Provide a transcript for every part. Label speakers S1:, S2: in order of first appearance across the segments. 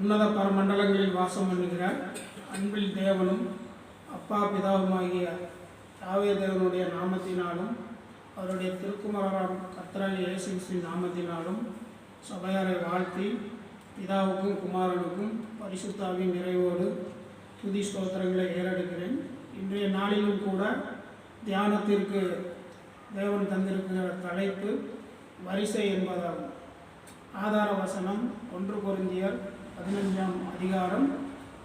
S1: உன்னத பரமண்டலங்களில் வாசம் பண்ணுகிற அன்பில் தேவனும் அப்பா பிதாவுமாகிய யாவே தேவனுடைய நாமத்தினாலும் அவருடைய திருக்குமாரராம் கர்த்தராகிய இயேசு கிறிஸ்துவின் நாமத்தினாலும் சபையாரை வாழ்த்தி பிதாவுக்கும் குமாரனுக்கும் பரிசுத்தாவின் நிறைவோடு துதி ஸ்தோத்திரங்களை ஏறெடுக்கிறேன். இன்றைய நாளிலும் கூட தியானத்திற்கு தேவன் தந்திருக்கிற தலைப்பு வரிசை என்பதாகும். ஆதார வசனம் 1 கொரிந்தியர் 15ஆம் அதிகாரம்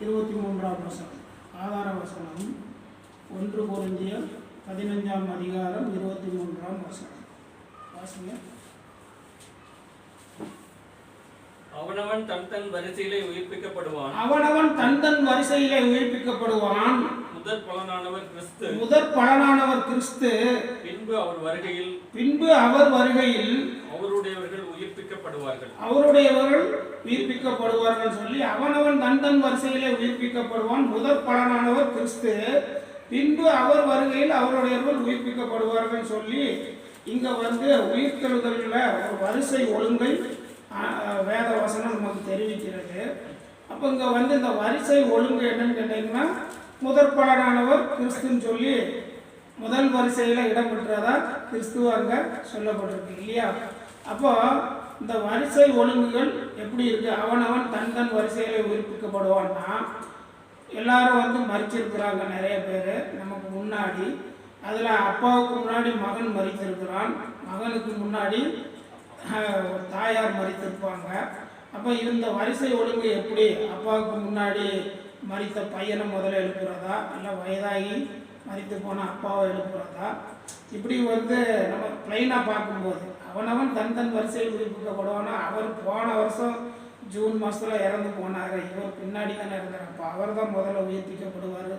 S1: 23ஆம் வசனம். ஆதார வசனம் 1 கொரிந்தியர் 15ஆம் அதிகாரம் 23ஆம் வசனம். வாசிங்க.
S2: அவனவன் தன் வரிசையிலே உயிர்ப்பிக்கப்படுவான்.
S1: அவனவன் தன் வரிசையிலே உயிர்ப்பிக்கப்படுவான்.
S2: முதற் பலனானவர் கிறிஸ்து. பின்பு அவர் வருகையில் அவருடையவர்கள் உயிர்ப்பிக்கப்படுவார்கள் சொல்லி அவனவன் தன் வரிசையிலே உயிர்ப்பிக்கப்படுவான். முதற் பலனானவர் கிறிஸ்து. பின்பு அவர் வருகையில் அவருடையவர்கள் உயிர்ப்பிக்கப்படுவார்கள் சொல்லி இங்க உயிர்த்தெழுதல்ல ஒரு வரிசை ஒழுங்கை வேத வசனம் நமக்கு தெரிவிக்கிறது. அப்போ இங்க இந்த வரிசை ஒழுங்கு என்னன்னு கேட்டீங்கன்னா, முதற் பலனானவர் கிறிஸ்துன்னு சொல்லி முதல் வரிசையில் இடம் பெற்றதா கிறிஸ்துவ அங்கே சொல்லப்பட்டிருக்கு இல்லையா? அப்போ இந்த வரிசை ஒழுங்குகள் எப்படி இருக்கு? அவனவன் தன் வரிசையில் உயிர்ப்பிக்கப்படுவான்னா, எல்லாரும் மறிச்சிருக்கிறாங்க நிறைய பேர் நமக்கு முன்னாடி. அதில் அப்பாவுக்கு முன்னாடி மகன் மறித்திருக்கிறான், மகனுக்கு முன்னாடி தாயார் மறித்திருப்பாங்க. அப்போ இந்த வரிசை ஒழுங்கு எப்படி? அப்பாவுக்கு முன்னாடி மறித்த பையனை முதல்ல எழுப்புறதா, இல்லை வயதாகி மறித்து போன அப்பாவை எழுப்புறதா? இப்படி நம்ம பிளைனாக பார்க்கும்போது அவனவன் தன் வரிசையில் உயிர்ப்பிக்கப்படுவானா. அவர் போன வருஷம் ஜூன் மாதத்தில் இறந்து போனார், இவர் பின்னாடி தானே இருந்தார், அப்போ அவர் தான் முதல்ல உயிர்ப்பிக்கப்படுவார்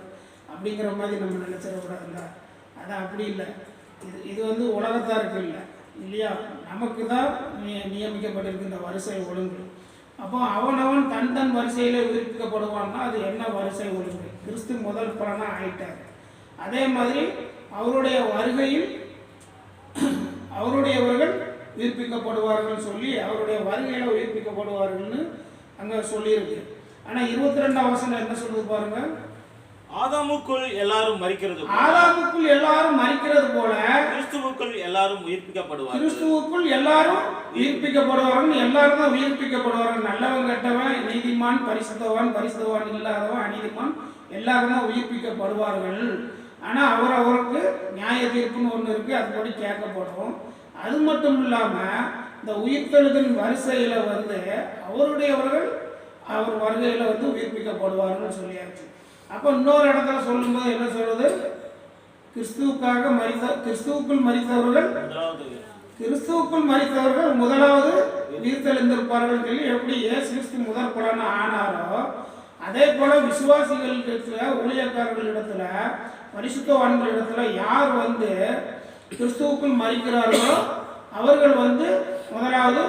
S2: அப்படிங்கிற மாதிரி நம்ம நினச்சிடக்கூடாதுல்ல. அது அப்படி இல்லை. இது உலகத்தாருக்கு இல்லை இல்லையா? நமக்கு தான் நியமிக்கப்பட்டிருக்கு இந்த வரிசை ஒழுங்கு. அப்போ அவனவன் தன் வரிசையிலே உயிர்ப்பிக்கப்படுவான்னா அது என்ன வரிசை ஒழுங்கு? கிறிஸ்து முதல் பலனா ஆயிட்டார். அதே மாதிரி அவருடைய வருகையில் அவருடையவர்கள் உயிர்ப்பிக்கப்படுவார்கள் சொல்லி அவருடைய வருகையில உயிர்ப்பிக்கப்படுவார்கள்னு அங்க சொல்லியிருக்கு. ஆனா 22ஆம் வசனம் என்ன சொல்லுது பாருங்க.
S3: ஆதாமுக்குள் எல்லாரும் மரிக்கிறது
S1: போல
S3: கிறிஸ்துவுக்குள் எல்லாரும் உயிர்ப்பிக்கப்படுவார்கள்.
S1: எல்லாரும் தான் உயிர்ப்பிக்கப்படுவார்கள். நல்லவன் கெட்டவன், நீதிமான் பரிசுத்தவான், பரிசுத்தவான் இல்லாதவன் அநீதிமான், எல்லாரும் தான் உயிர்ப்பிக்கப்படுவார்கள். ஆனா அவருக்கு நியாய தீர்ப்புன்னு ஒன்று இருக்கு, அதுபடி கேட்கப்படும். அது மட்டும் இல்லாம இந்த உயிர்த்தெழுதல் வரிசையில அவருடையவர்கள் அவர் வருகையில உயிர்ப்பிக்கப்படுவார்கள் சொல்லியாச்சு. அப்போ இன்னொரு இடத்துல சொல்லும்போது என்ன சொல்றது? கிறிஸ்துவுக்குள் மரித்தவர்கள் முதலாவது உயிர்த்தெழுந்திருப்பார்கள் சொல்லி எப்படி இயேசு கிறிஸ்து முதற் பலன் ஆனாரோ, அதே போல விசுவாசிகள் இடத்துல, ஊழியக்காரர்கள் இடத்துல, பரிசுத்தவான்கள் இடத்துல யார் கிறிஸ்துவுக்குள் மரிக்கிறார்களோ அவர்கள் முதலாவது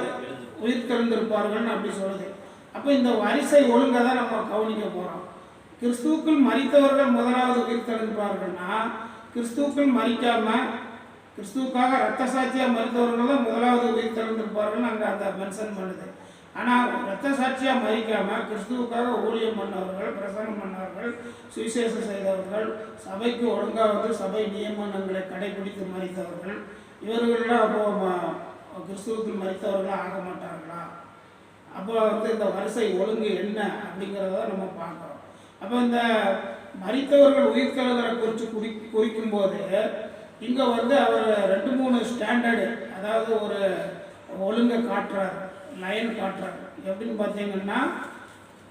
S1: உயிர்த்தெழுந்திருப்பார்கள் அப்படி சொல்லுது. அப்போ இந்த வரிசை ஒழுங்கை தான் நம்ம கவனிக்க போறோம். கிறிஸ்துவுக்குள் மரித்தவர்கள் முதலாவது உயிர்த்தெழுந்திருப்பார்கள்னா, கிறிஸ்துவுக்குள் மரிக்காம கிறிஸ்துவுக்காக ரத்த சாட்சியாக மரித்தவர்கள் தான் முதலாவது உயிர்த்தெழுந்திருப்பார்கள் அங்கே அந்த மென்ஷன் பண்ணுது. ஆனால் ரத்த சாட்சியாக மரிக்காம கிறிஸ்துவுக்காக ஊழியம் பண்ணவர்கள், பிரசனம் பண்ணவர்கள், சுவிசேஷம் செய்தவர்கள், சபைக்கு ஒழுங்காக சபை நியமனங்களை கடைபிடித்து மரித்தவர்கள், இவர்கள்லாம் அப்போ கிறிஸ்துவுக்குள் மரித்தவர்களாக ஆக மாட்டார்களா? அப்போ இந்த வரிசை ஒழுங்கு என்ன அப்படிங்கிறத நம்ம பார்க்குறோம். அப்போ இந்த மரித்தவர்கள் உயிர்த்தெழுதலை குறிக்கும் போது இங்கே அவர் 2-3 ஸ்டாண்டர்டு, அதாவது ஒரு ஒழுங்கை காட்டுறார், லைன் காட்டுறார். எப்படின்னு பார்த்தீங்கன்னா,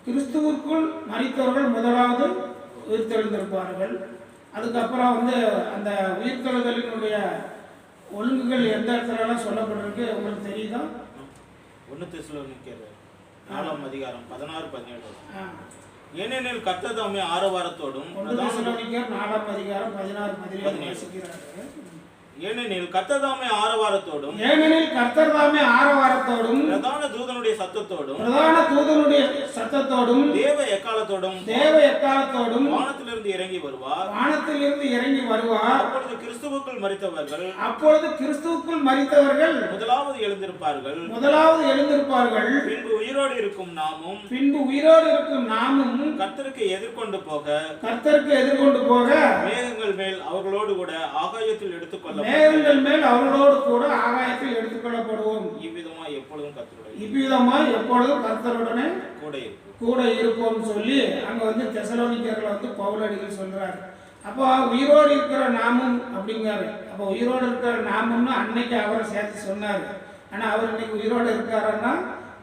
S1: கிறிஸ்துவுக்குள் மரித்தவர்கள் முதலாவது உயிர்த்தெழுந்திருப்பார்கள். அதுக்கப்புறம் அந்த உயிர்த்தெழுதலினுடைய ஒழுங்குகள் எந்த இடத்துலலாம் சொல்லப்பட்டிருக்கு உங்களுக்கு தெரியுதா?
S3: 1 தெசலோனிக்கேயர் 4ஆம் அதிகாரம் 16-17. ஏனெனில் கர்த்தர் தாமே ஆரவாரத்தோடும்
S1: 1 தெசலோனிக்கேயர் 4ஆம் அதிகாரம் 16-17
S3: ஏனெனில் கர்த்ததாமே ஆரவாரத்தோடும்
S2: ஏனெனில் கர்த்தர் தாமே ஆரவாரத்தோடும்
S3: பிரதான தூதனுடைய சத்தத்தோடும்
S2: பிரதான தூதனுடைய சத்தத்தோடும்
S3: தேவ எக்காலத்தோடும்
S2: தேவ எக்காலத்தோடும்
S3: வானத்திலிருந்து இறங்கி வருவார்.
S2: வானத்திலிருந்து இறங்கி வருவார்.
S3: அப்பொழுது கிறிஸ்துவுக்குள் மரித்தவர்கள்
S2: அப்பொழுது கிறிஸ்துவுக்குள் மரித்தவர்கள்
S3: முதலாவது எழுந்திருப்பார்கள்.
S2: பின்பு
S3: உயிரோடு இருக்கும் நாமும்
S2: கர்த்தருக்கு எதிர்கொண்டு போக
S3: மேகங்கள் மேல் அவர்களோடு கூட ஆகாயத்தில் எடுத்துக்கொள்ளப்படுவோம். இவ்விதமாய் எப்பொழுதும் கர்த்தருடனே
S2: கூட இருப்போம் சொல்லி அங்க வந்து தெசலோனிக்கர்ல வந்து பவுலடிகள் சொல்றாரு. அப்போ உயிரோடு இருக்கிற நாமும் அப்படிங்கிறாரு. அப்போ உயிரோடு இருக்கிற நாமும்னு அன்னைக்கு அவரை சேர்த்து சொன்னாரு. ஆனா அவர் இன்னைக்கு உயிரோடு இருக்காருன்னா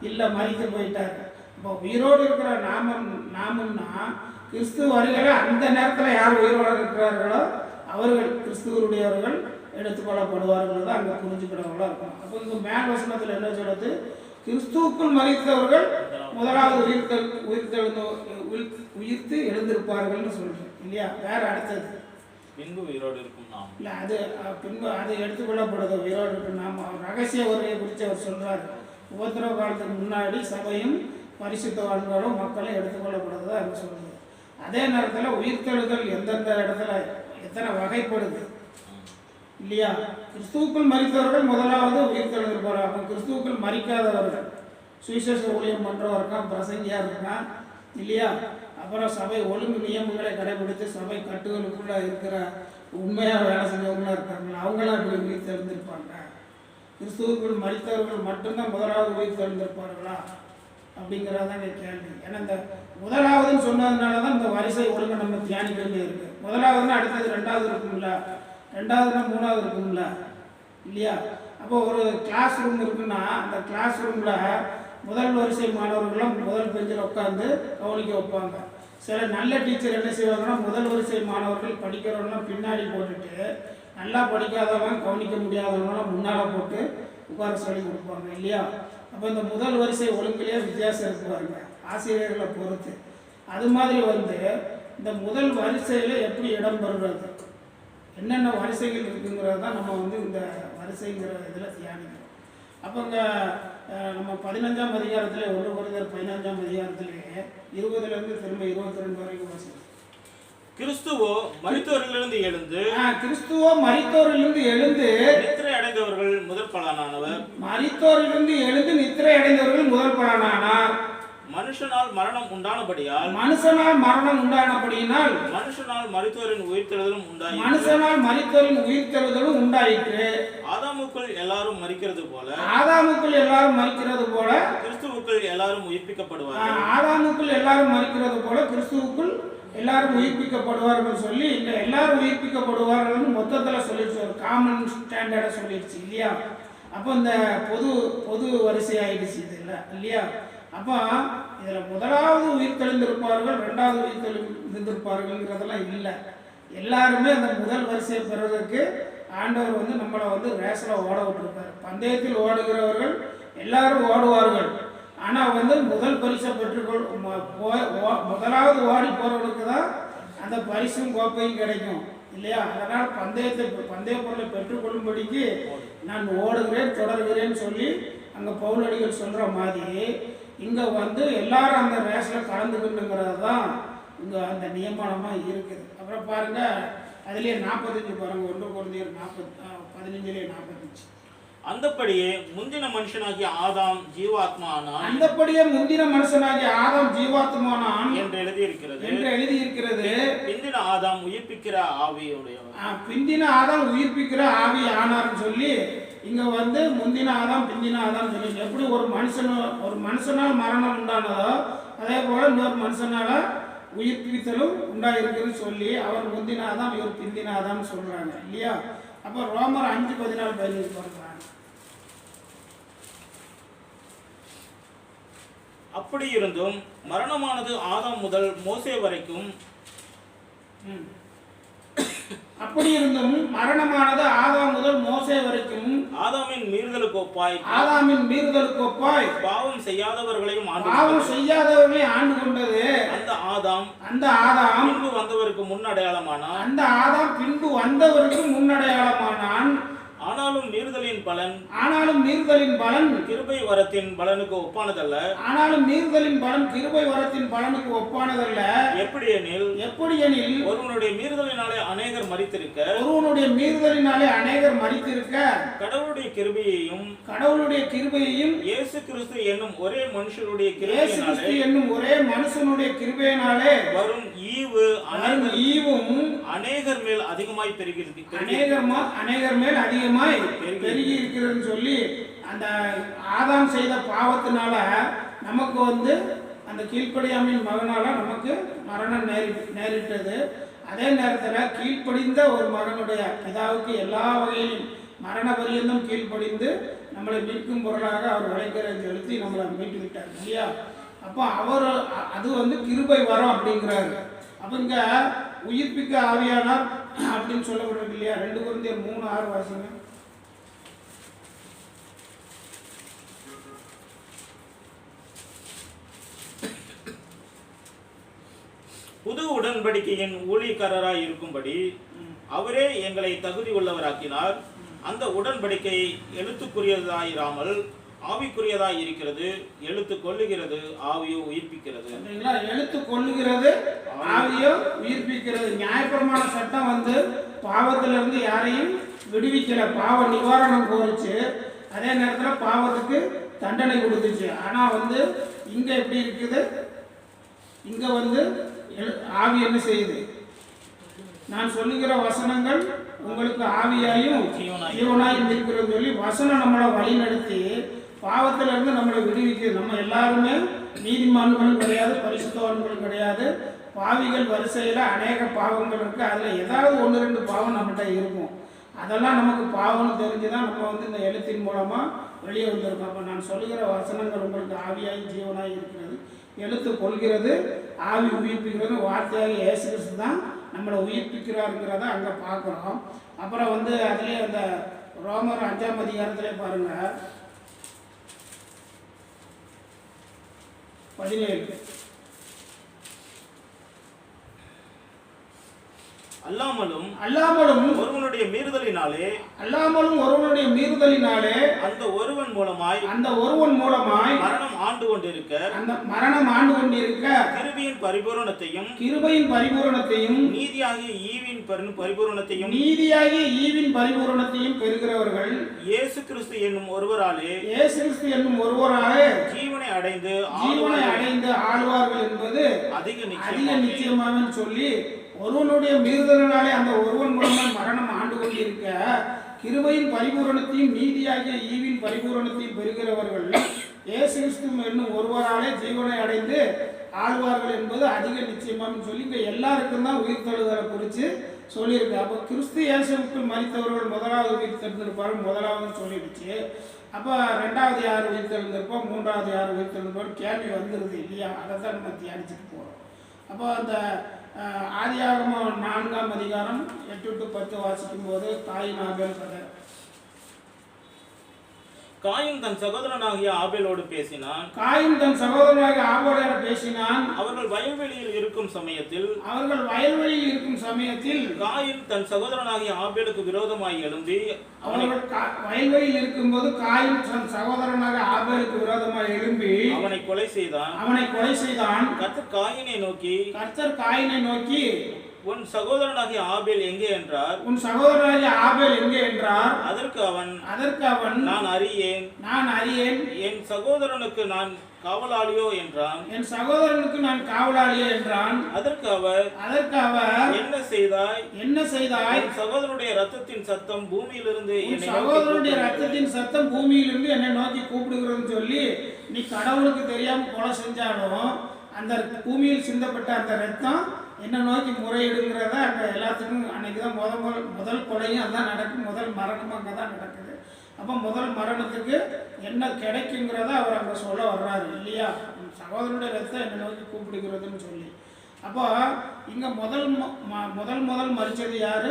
S2: இல்ல, மரித்து போயிட்டாரு. அப்போ உயிரோடு இருக்கிற நாமும்னா கிறிஸ்து வருகிற அந்த நேரத்தில் யார் உயிரோடு இருக்கிறார்களோ அவர்கள் கிறிஸ்துவருடையவர்கள் எடுத்துக்கொள்ளப்படுவார்கள் தான் அங்கே புரிஞ்சுக்கிறவங்களா இருக்கும். அப்போ இந்த மேல் வசனத்தில் என்ன சொல்றது? கிறிஸ்துவுக்குள் மரித்தவர்கள் முதலாவது உயிர்த்து எழுந்திருப்பார்கள்னு சொல்றேன் இல்லையா? வேற அடுத்தது
S3: பின்பு உயிரோடு இருக்கும் நாம்
S2: இல்லை, அது பின்பு அது எடுத்துக்கொள்ளப்படுது. உயிரோடு இருக்கும் நாம் ரகசிய உரையை குறித்து அவர் சொல்றாரு. உபத்திரவ காலத்துக்கு முன்னாடி சபையும் பரிசுத்தவான்களும் மக்களும் எடுத்துக்கொள்ளப்படுறதா அவர் சொல்றது. அதே நேரத்தில் உயிர்த்தெழுதல் எந்தெந்த இடத்துல எத்தனை வகைப்படுது இல்லையா? கிறிஸ்துவுக்குள் மரித்தவர்கள் முதலாவது உயிர்த்தெழுந்திருப்பார்கள். அப்போ கிறிஸ்துவுக்குள் மரிக்காதவர்கள் சுவிசேஷ ஊழியம் பண்ணுறவங்க இருக்கான், பிரசங்கியாக இருக்கான் இல்லையா? அப்புறம் சபை ஒழுங்கு நியமங்களை கடைபிடித்து சபை கட்டுகளுக்குள்ள இருக்கிற உண்மையாக வேலை செஞ்சவங்களாம் இருக்காங்களா, அவங்களாம் இப்படி உயிர் தெழுந்திருப்பாங்க. கிறிஸ்துவுக்குள் மரித்தவர்கள் மட்டும்தான் முதலாவது உயிர் தெழுந்திருப்பார்களா அப்படிங்கிறதாங்க கேள்வி. ஏன்னா இந்த முதலாவதுன்னு சொன்னதுனால தான் இந்த வரிசை ஒழுங்கு நம்ம தியானிக்க வேண்டியது இருக்கு. முதலாவதுன்னா அடுத்தது ரெண்டாவது இருக்கும்ல, ரெண்டாவதுனா மூணாவது இருக்கும்ல இல்லையா? அப்போ ஒரு கிளாஸ் ரூம் இருக்குன்னா அந்த கிளாஸ் ரூமில் முதல் வரிசை மாணவர்களும் முதல் பெஞ்சில் உட்காந்து கவனிக்க வைப்பாங்க. சில நல்ல டீச்சர் என்ன செய்வாங்கன்னா முதல் வரிசை மாணவர்கள் படிக்கிறவங்களாம் பின்னாடி போட்டுட்டு நல்லா படிக்காதவங்க கவனிக்க முடியாதவங்களாம் முன்னால் போட்டு உட்கார சொல்லி கொடுப்பாங்க இல்லையா? அப்போ இந்த முதல் வரிசை ஒழுங்கிலே வித்தியாசம் இருக்குவாருங்க ஆசிரியர்களை பொறுத்து. அது மாதிரி வந்து இந்த முதல் வரிசையில் எப்படி இடம் பெறுறது, என்னென்ன வரிசைகள் இருக்குங்கிறது தான் நம்ம வந்து இந்த வரிசைங்கிற இதில் தியானிக்கிறோம். அப்போ இங்கே நம்ம 15ஆம் அதிகாரத்திலே 1 Corinthians 15ஆம் அதிகாரத்திலே 20லேருந்து திரும்ப 22 வரைக்கும் வாசிக்கிறோம்.
S3: கிறிஸ்துவோ மரித்தோரிலிருந்து எழுந்து நித்திரை அடைந்தவர்கள் முதல் பலனானார். மனுஷனால் மரணம் உண்டானபடியால் மனுஷனால் மரித்தோரின் உயிர்த்தெழுதலும் உண்டாயிற்று. ஆதாமுக்குள் எல்லாரும் மரிக்கிறது போல கிறிஸ்துவுக்குள் எல்லாரும்
S2: உயிர்ப்பிக்கப்படுவார்கள் சொல்லி இந்த எல்லாரும் உயிர்ப்பிக்கப்படுவார்கள் மொத்தத்தில் சொல்லிடுச்சு, ஒரு காமன் ஸ்டாண்டர்டை சொல்லிடுச்சு இல்லையா? அப்போ இந்த பொது வரிசை ஆயிடுச்சு இது இல்லை இல்லையா? அப்போ இதில் முதலாவது உயிர் தெளிந்திருப்பார்கள், ரெண்டாவது உயிர் தெளிந்திருப்பார்கள்ங்கிறதெல்லாம் இல்லை. எல்லாருமே அந்த முதல் வரிசையை பெறுவதற்கு ஆண்டவர் வந்து நம்மளை வந்து ரேஸில் ஓட விட்டுருப்பார். பந்தயத்தில் ஓடுகிறவர்கள் எல்லாரும் ஓடுவார்கள். ஆனால் வந்து முதல் பரிசை முதலாவது ஓடி போகிறவனுக்கு தான் அந்த பரிசும் கோப்பையும் கிடைக்கும் இல்லையா? அதனால் பந்தய பொருளை பெற்றுக்கொள்ளும்படிக்கு நான் ஓடுகிறேன் தொடர்கிறேன்னு சொல்லி அங்கே பவுலடிகள் சொல்கிற மாதிரி இங்கே வந்து எல்லாரும் அந்த ரேஸில் கலந்துக்கணுங்கிறது தான் இங்கே அந்த நியமனமாக இருக்குது. அப்புறம் பாருங்கள் அதுலேயே 45 பாருங்கள், 1 Corinthians 15:45.
S3: அந்தப்படியே முந்தின மனுஷனாகிய ஆதாம் ஜீவாத்மா ஆனான் என்று எழுதியிருக்கிறது. பிந்தின ஆதாம் உயிர்ப்பிக்கிற ஆவி ஆனார்னு சொல்லி இங்க வந்து முந்தின ஆதாம் பிந்தின ஆதாம் சொல்லி எப்படி ஒரு மனுஷனால் மரணம் உண்டானதோ அதே போல இன்னொரு மனுஷனால உயிர்ப்பித்தலும் உண்டாயிருக்குன்னு சொல்லி அவர் முந்தின ஆதாம் இவர் பிந்தின ஆதாம் சொல்றாங்க இல்லையா? அப்போ ரோமர் 5:14 சொல்றாங்க. அப்படி இருந்தும் மரணமானது ஆதாம் முதல் மோசே வரைக்கும்
S2: அப்படி இருந்தும் மரணமானது ஆதாம் முதல் மோசே வரைக்கும்
S3: ஆதாமின் மீறுதலுக்கு ஒப்பாய் பாவம் செய்யாதவர்களையும்
S2: ஆண்டு கொண்டது.
S3: அந்த ஆதாம் பின்பு வந்தவருக்கு முன்னடையாளமானான். ஆனாலும் மீறுதலின் பலன் கிருபை வரத்தின் பலனுக்கு ஒப்பானதல்ல. எப்படியெனில் ஒருவனுடைய மீறுதலினாலே அநேகர் மரித்திருக்க கடவுளுடைய கிருபையையும் இயேசு கிறிஸ்து என்னும் ஒரே மனுஷனுடைய கிருபையினாலே வரும் ஈவும் அநேகர் மேல் அதிகமாய் பெருகி இருக்கிறதுன்னு சொல்லி, அந்த ஆதாம் செய்த பாவத்தினால நமக்கு அந்த கீழ்ப்படியாமையின் மகனால நமக்கு மரணம் நேரிட்டது. அதே நேரத்தில் கீழ்ப்படிந்த ஒரு மகனுடைய பிதாவுக்கு எல்லா வகையிலும் மரண பரியந்தம் கீழ்ப்படிந்து நம்மளை மீட்கும் பொருளாக அவர் உழைக்கிறதை செலுத்தி நம்மளை மீட்டு விட்டார் இல்லையா? அப்போ அது கிருபை வரம் அப்படிங்கிறாரு. அப்போ இங்க உயிர்ப்பிக்க ஆவியானார் அப்படின்னு சொல்லப்படுறது இல்லையா? 2 கொரிந்தியர் 3:6 வாசிங்க. புது உடன்படிக்கையின் ஊழியக்காரராய் இருக்கும்படி அவரே எங்களை தகுதி உள்ளவராக்கினார். அந்த உடன்படிக்கை எழுத்துக்குரியதாயிராமல் ஆவிக்குரியதாய் இருக்கிறது. எழுத்து கொல்லுகிறது, ஆவியோ உயிர்ப்பிக்கிறது.
S2: எழுத்து கொல்லுகிறது, ஆவியோ உயிர்ப்பிக்கிறது. நியாயப்பிரமாண சட்டம் பாவத்திலிருந்து யாரையும் விடுவிக்கல, பாவ நிவாரணம் கோரிச்சு. அதே நேரத்தில் பாவத்துக்கு தண்டனை கொடுத்துச்சு. ஆனா இங்க எப்படி இருக்குது? இங்க ஆவி என்ன செய்யுது? நான் சொல்லுகிற வசனங்கள் உங்களுக்கு ஆவியாயும் ஜீவனாயும் இருக்கிறது சொல்லி வசனம் நம்மளை வழி நடத்தி பாவத்திலிருந்து நம்மளை விடுவிக்குது. நம்ம எல்லாருமே நீதிமான்களும் கிடையாது, பரிசுத்தவான்களும் கிடையாது. பாவிகள் வரிசையில் அநேக பாவங்கள் இருக்குது. அதில் ஏதாவது 1-2 பாவம் நம்மகிட்ட இருக்கும். அதெல்லாம் நமக்கு பாவம்னு தெரிஞ்சுதான் நம்ம இந்த எழுத்தின் மூலமாக வெளியே வந்திருக்கோம். அப்போ நான் சொல்லுகிற வசனங்கள் உங்களுக்கு ஆவியாயும் ஜீவனாயும் இருக்கிறது. எழுத்து கொள்கிறது, ஆவி உயிர்ப்பிக்கிறது. வார்த்தையாக இயேசு கிறிஸ்து தான் நம்மளை உயிர்ப்பிக்கிறாருங்கிறத அங்கே பார்க்குறோம். அப்புறம் அதுலேயே அந்த ரோமர் 5ஆம் அதிகாரத்திலே பாருங்கள் 17.
S3: அல்லாமலும் ஒருவனுடைய மீறுதலினாலே அந்த ஒருவன் மூலமாய் மரணம் ஆண்டு கொண்டிருக்க கிருபையின் பரிபூரணத்தையும் நீதியாகிய ஈவின் பரிபூரணத்தையும் பெறுகிறவர்கள் இயேசு கிறிஸ்து என்னும் ஒருவராலே ஜீவனை அடைந்து
S2: ஆழ்வார்கள் என்பது அதிக நிச்சயமாக சொல்லி, ஒருவனுடைய மீறுதலினாலே அந்த ஒருவன் மூலமாக மரணம் ஆண்டு கொண்டிருக்க கிருபையின் பரிபூரணத்தையும் நீதியாகிய ஈவின் பரிபூரணத்தையும் பெறுகிறவர்கள் இயேசு கிறிஸ்து என்னும் ஒருவராலே ஜீவனை அடைந்து ஆழ்வார்கள் என்பது அதிக நிச்சயமாக சொல்லி இங்கே எல்லாருக்கும் தான் உயிர் தழுதலை குறித்து சொல்லியிருக்கு. அப்போ கிறிஸ்து இயேசுவுக்குள் மரித்தவர்கள் முதலாவது உயிர் தெழுந்திருப்பார்கள், முதலாவது சொல்லிடுச்சு. அப்போ 2வது யார் உயிர் தெழுந்திருப்போம், 3வது யார் உயிர் தெழுந்திருப்போம் கேள்வி வந்துடுது இல்லையா? அதை தான் நம்ம தியானிச்சுட்டு போகிறோம். அப்போ அந்த ஆதியாகமம் 4ஆம் அதிகாரம் 8-10 வாசிக்கும் போது காயின் ஆபேல் கதை.
S3: காயின் தன் சகோதரனாகிய ஆபேலோடு பேசினான். அவர்கள் வயல்வெளியில் இருக்கும் சமயத்தில் காயின் தன் சகோதரனாகிய ஆபேலுக்கு விரோதமாய் எழும்பி,
S2: வயல்வெளியில் இருக்கும்போது காயின் தன் சகோதரனாக ஆபேலுக்கு விரோதமாய் எழும்பி
S3: அவனை கொலை செய்தான். கர்த்தர் காயினை நோக்கி உன் சகோதரனாகிய ஆபேல் எங்கே என்றார். அதற்கு அவன் நான் அறியேன், என் சகோதரனுக்கு நான் காவலாளியோ என்றான். அதற்கு அவர் என்ன செய்தாய்? என் சகோதரனுடைய ரத்தத்தின் சத்தம் பூமியிலிருந்து
S2: என்னை நோக்கி கூப்பிடுகிறதுன்னு சொல்லி, நீ கடவுளுக்கு தெரியாம கொலை செஞ்சாலும் அந்த பூமியில் சிந்தப்பட்ட அந்த ரத்தம் என்ன நோக்கி முறையிடுங்கிறத அங்கே எல்லாத்துக்கும் அன்னைக்கு தான் முதல் கொலையும் அதான் நடக்கும், முதல் மரணமும் அங்கே தான் நடக்குது. அப்போ முதல் மரணத்துக்கு என்ன கிடைக்குங்கிறத அவர் அங்கே சொல்ல வர்றாரு இல்லையா? சகோதரனுடைய ரத்தம் என்னை நோக்கி கூப்பிடுகிறதுன்னு சொல்லி. அப்போ இங்க முதல் மரிச்சது யாரு?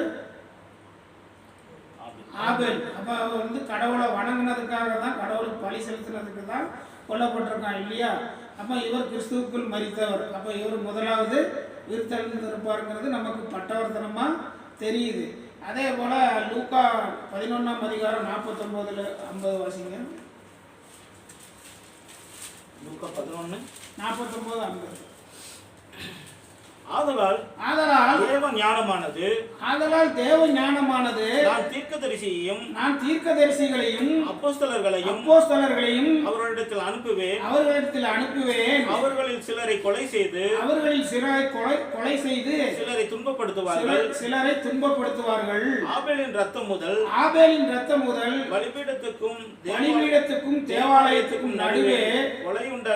S2: ஆபேல். அப்போ அவர் வந்து கடவுளை வணங்கினதுக்காக தான், கடவுளுக்கு பலி செலுத்தினதுக்கு தான் கொல்லப்பட்டிருக்கான் இல்லையா? அப்போ இவர் கிறிஸ்துவுக்குள் மரித்தவர். அப்போ இவர் முதலாவது உயிர்த்தெழுந்திருப்பாருங்கிறது நமக்கு பட்டவர்த்தனமா தெரியுது. அதே போல லூக்கா 11ஆம் அதிகாரம் 49-50 வாசிங்க.
S4: லூக்கா 11:49-50. ஆதலால் தேவ ஞானமானது நான் தீர்க்கதரிசிகளையும் அப்போஸ்தலர்களையும் அவர்களிடத்தில் அனுப்புவேன். அவர்களில் சிலரை கொலை செய்து சிலரை துன்பப்படுத்துவார்கள். ஆபேலின் ரத்தம் முதல் பலிபீடத்துக்கும் தேவாலயத்துக்கும் நடுவே கொலையுண்ட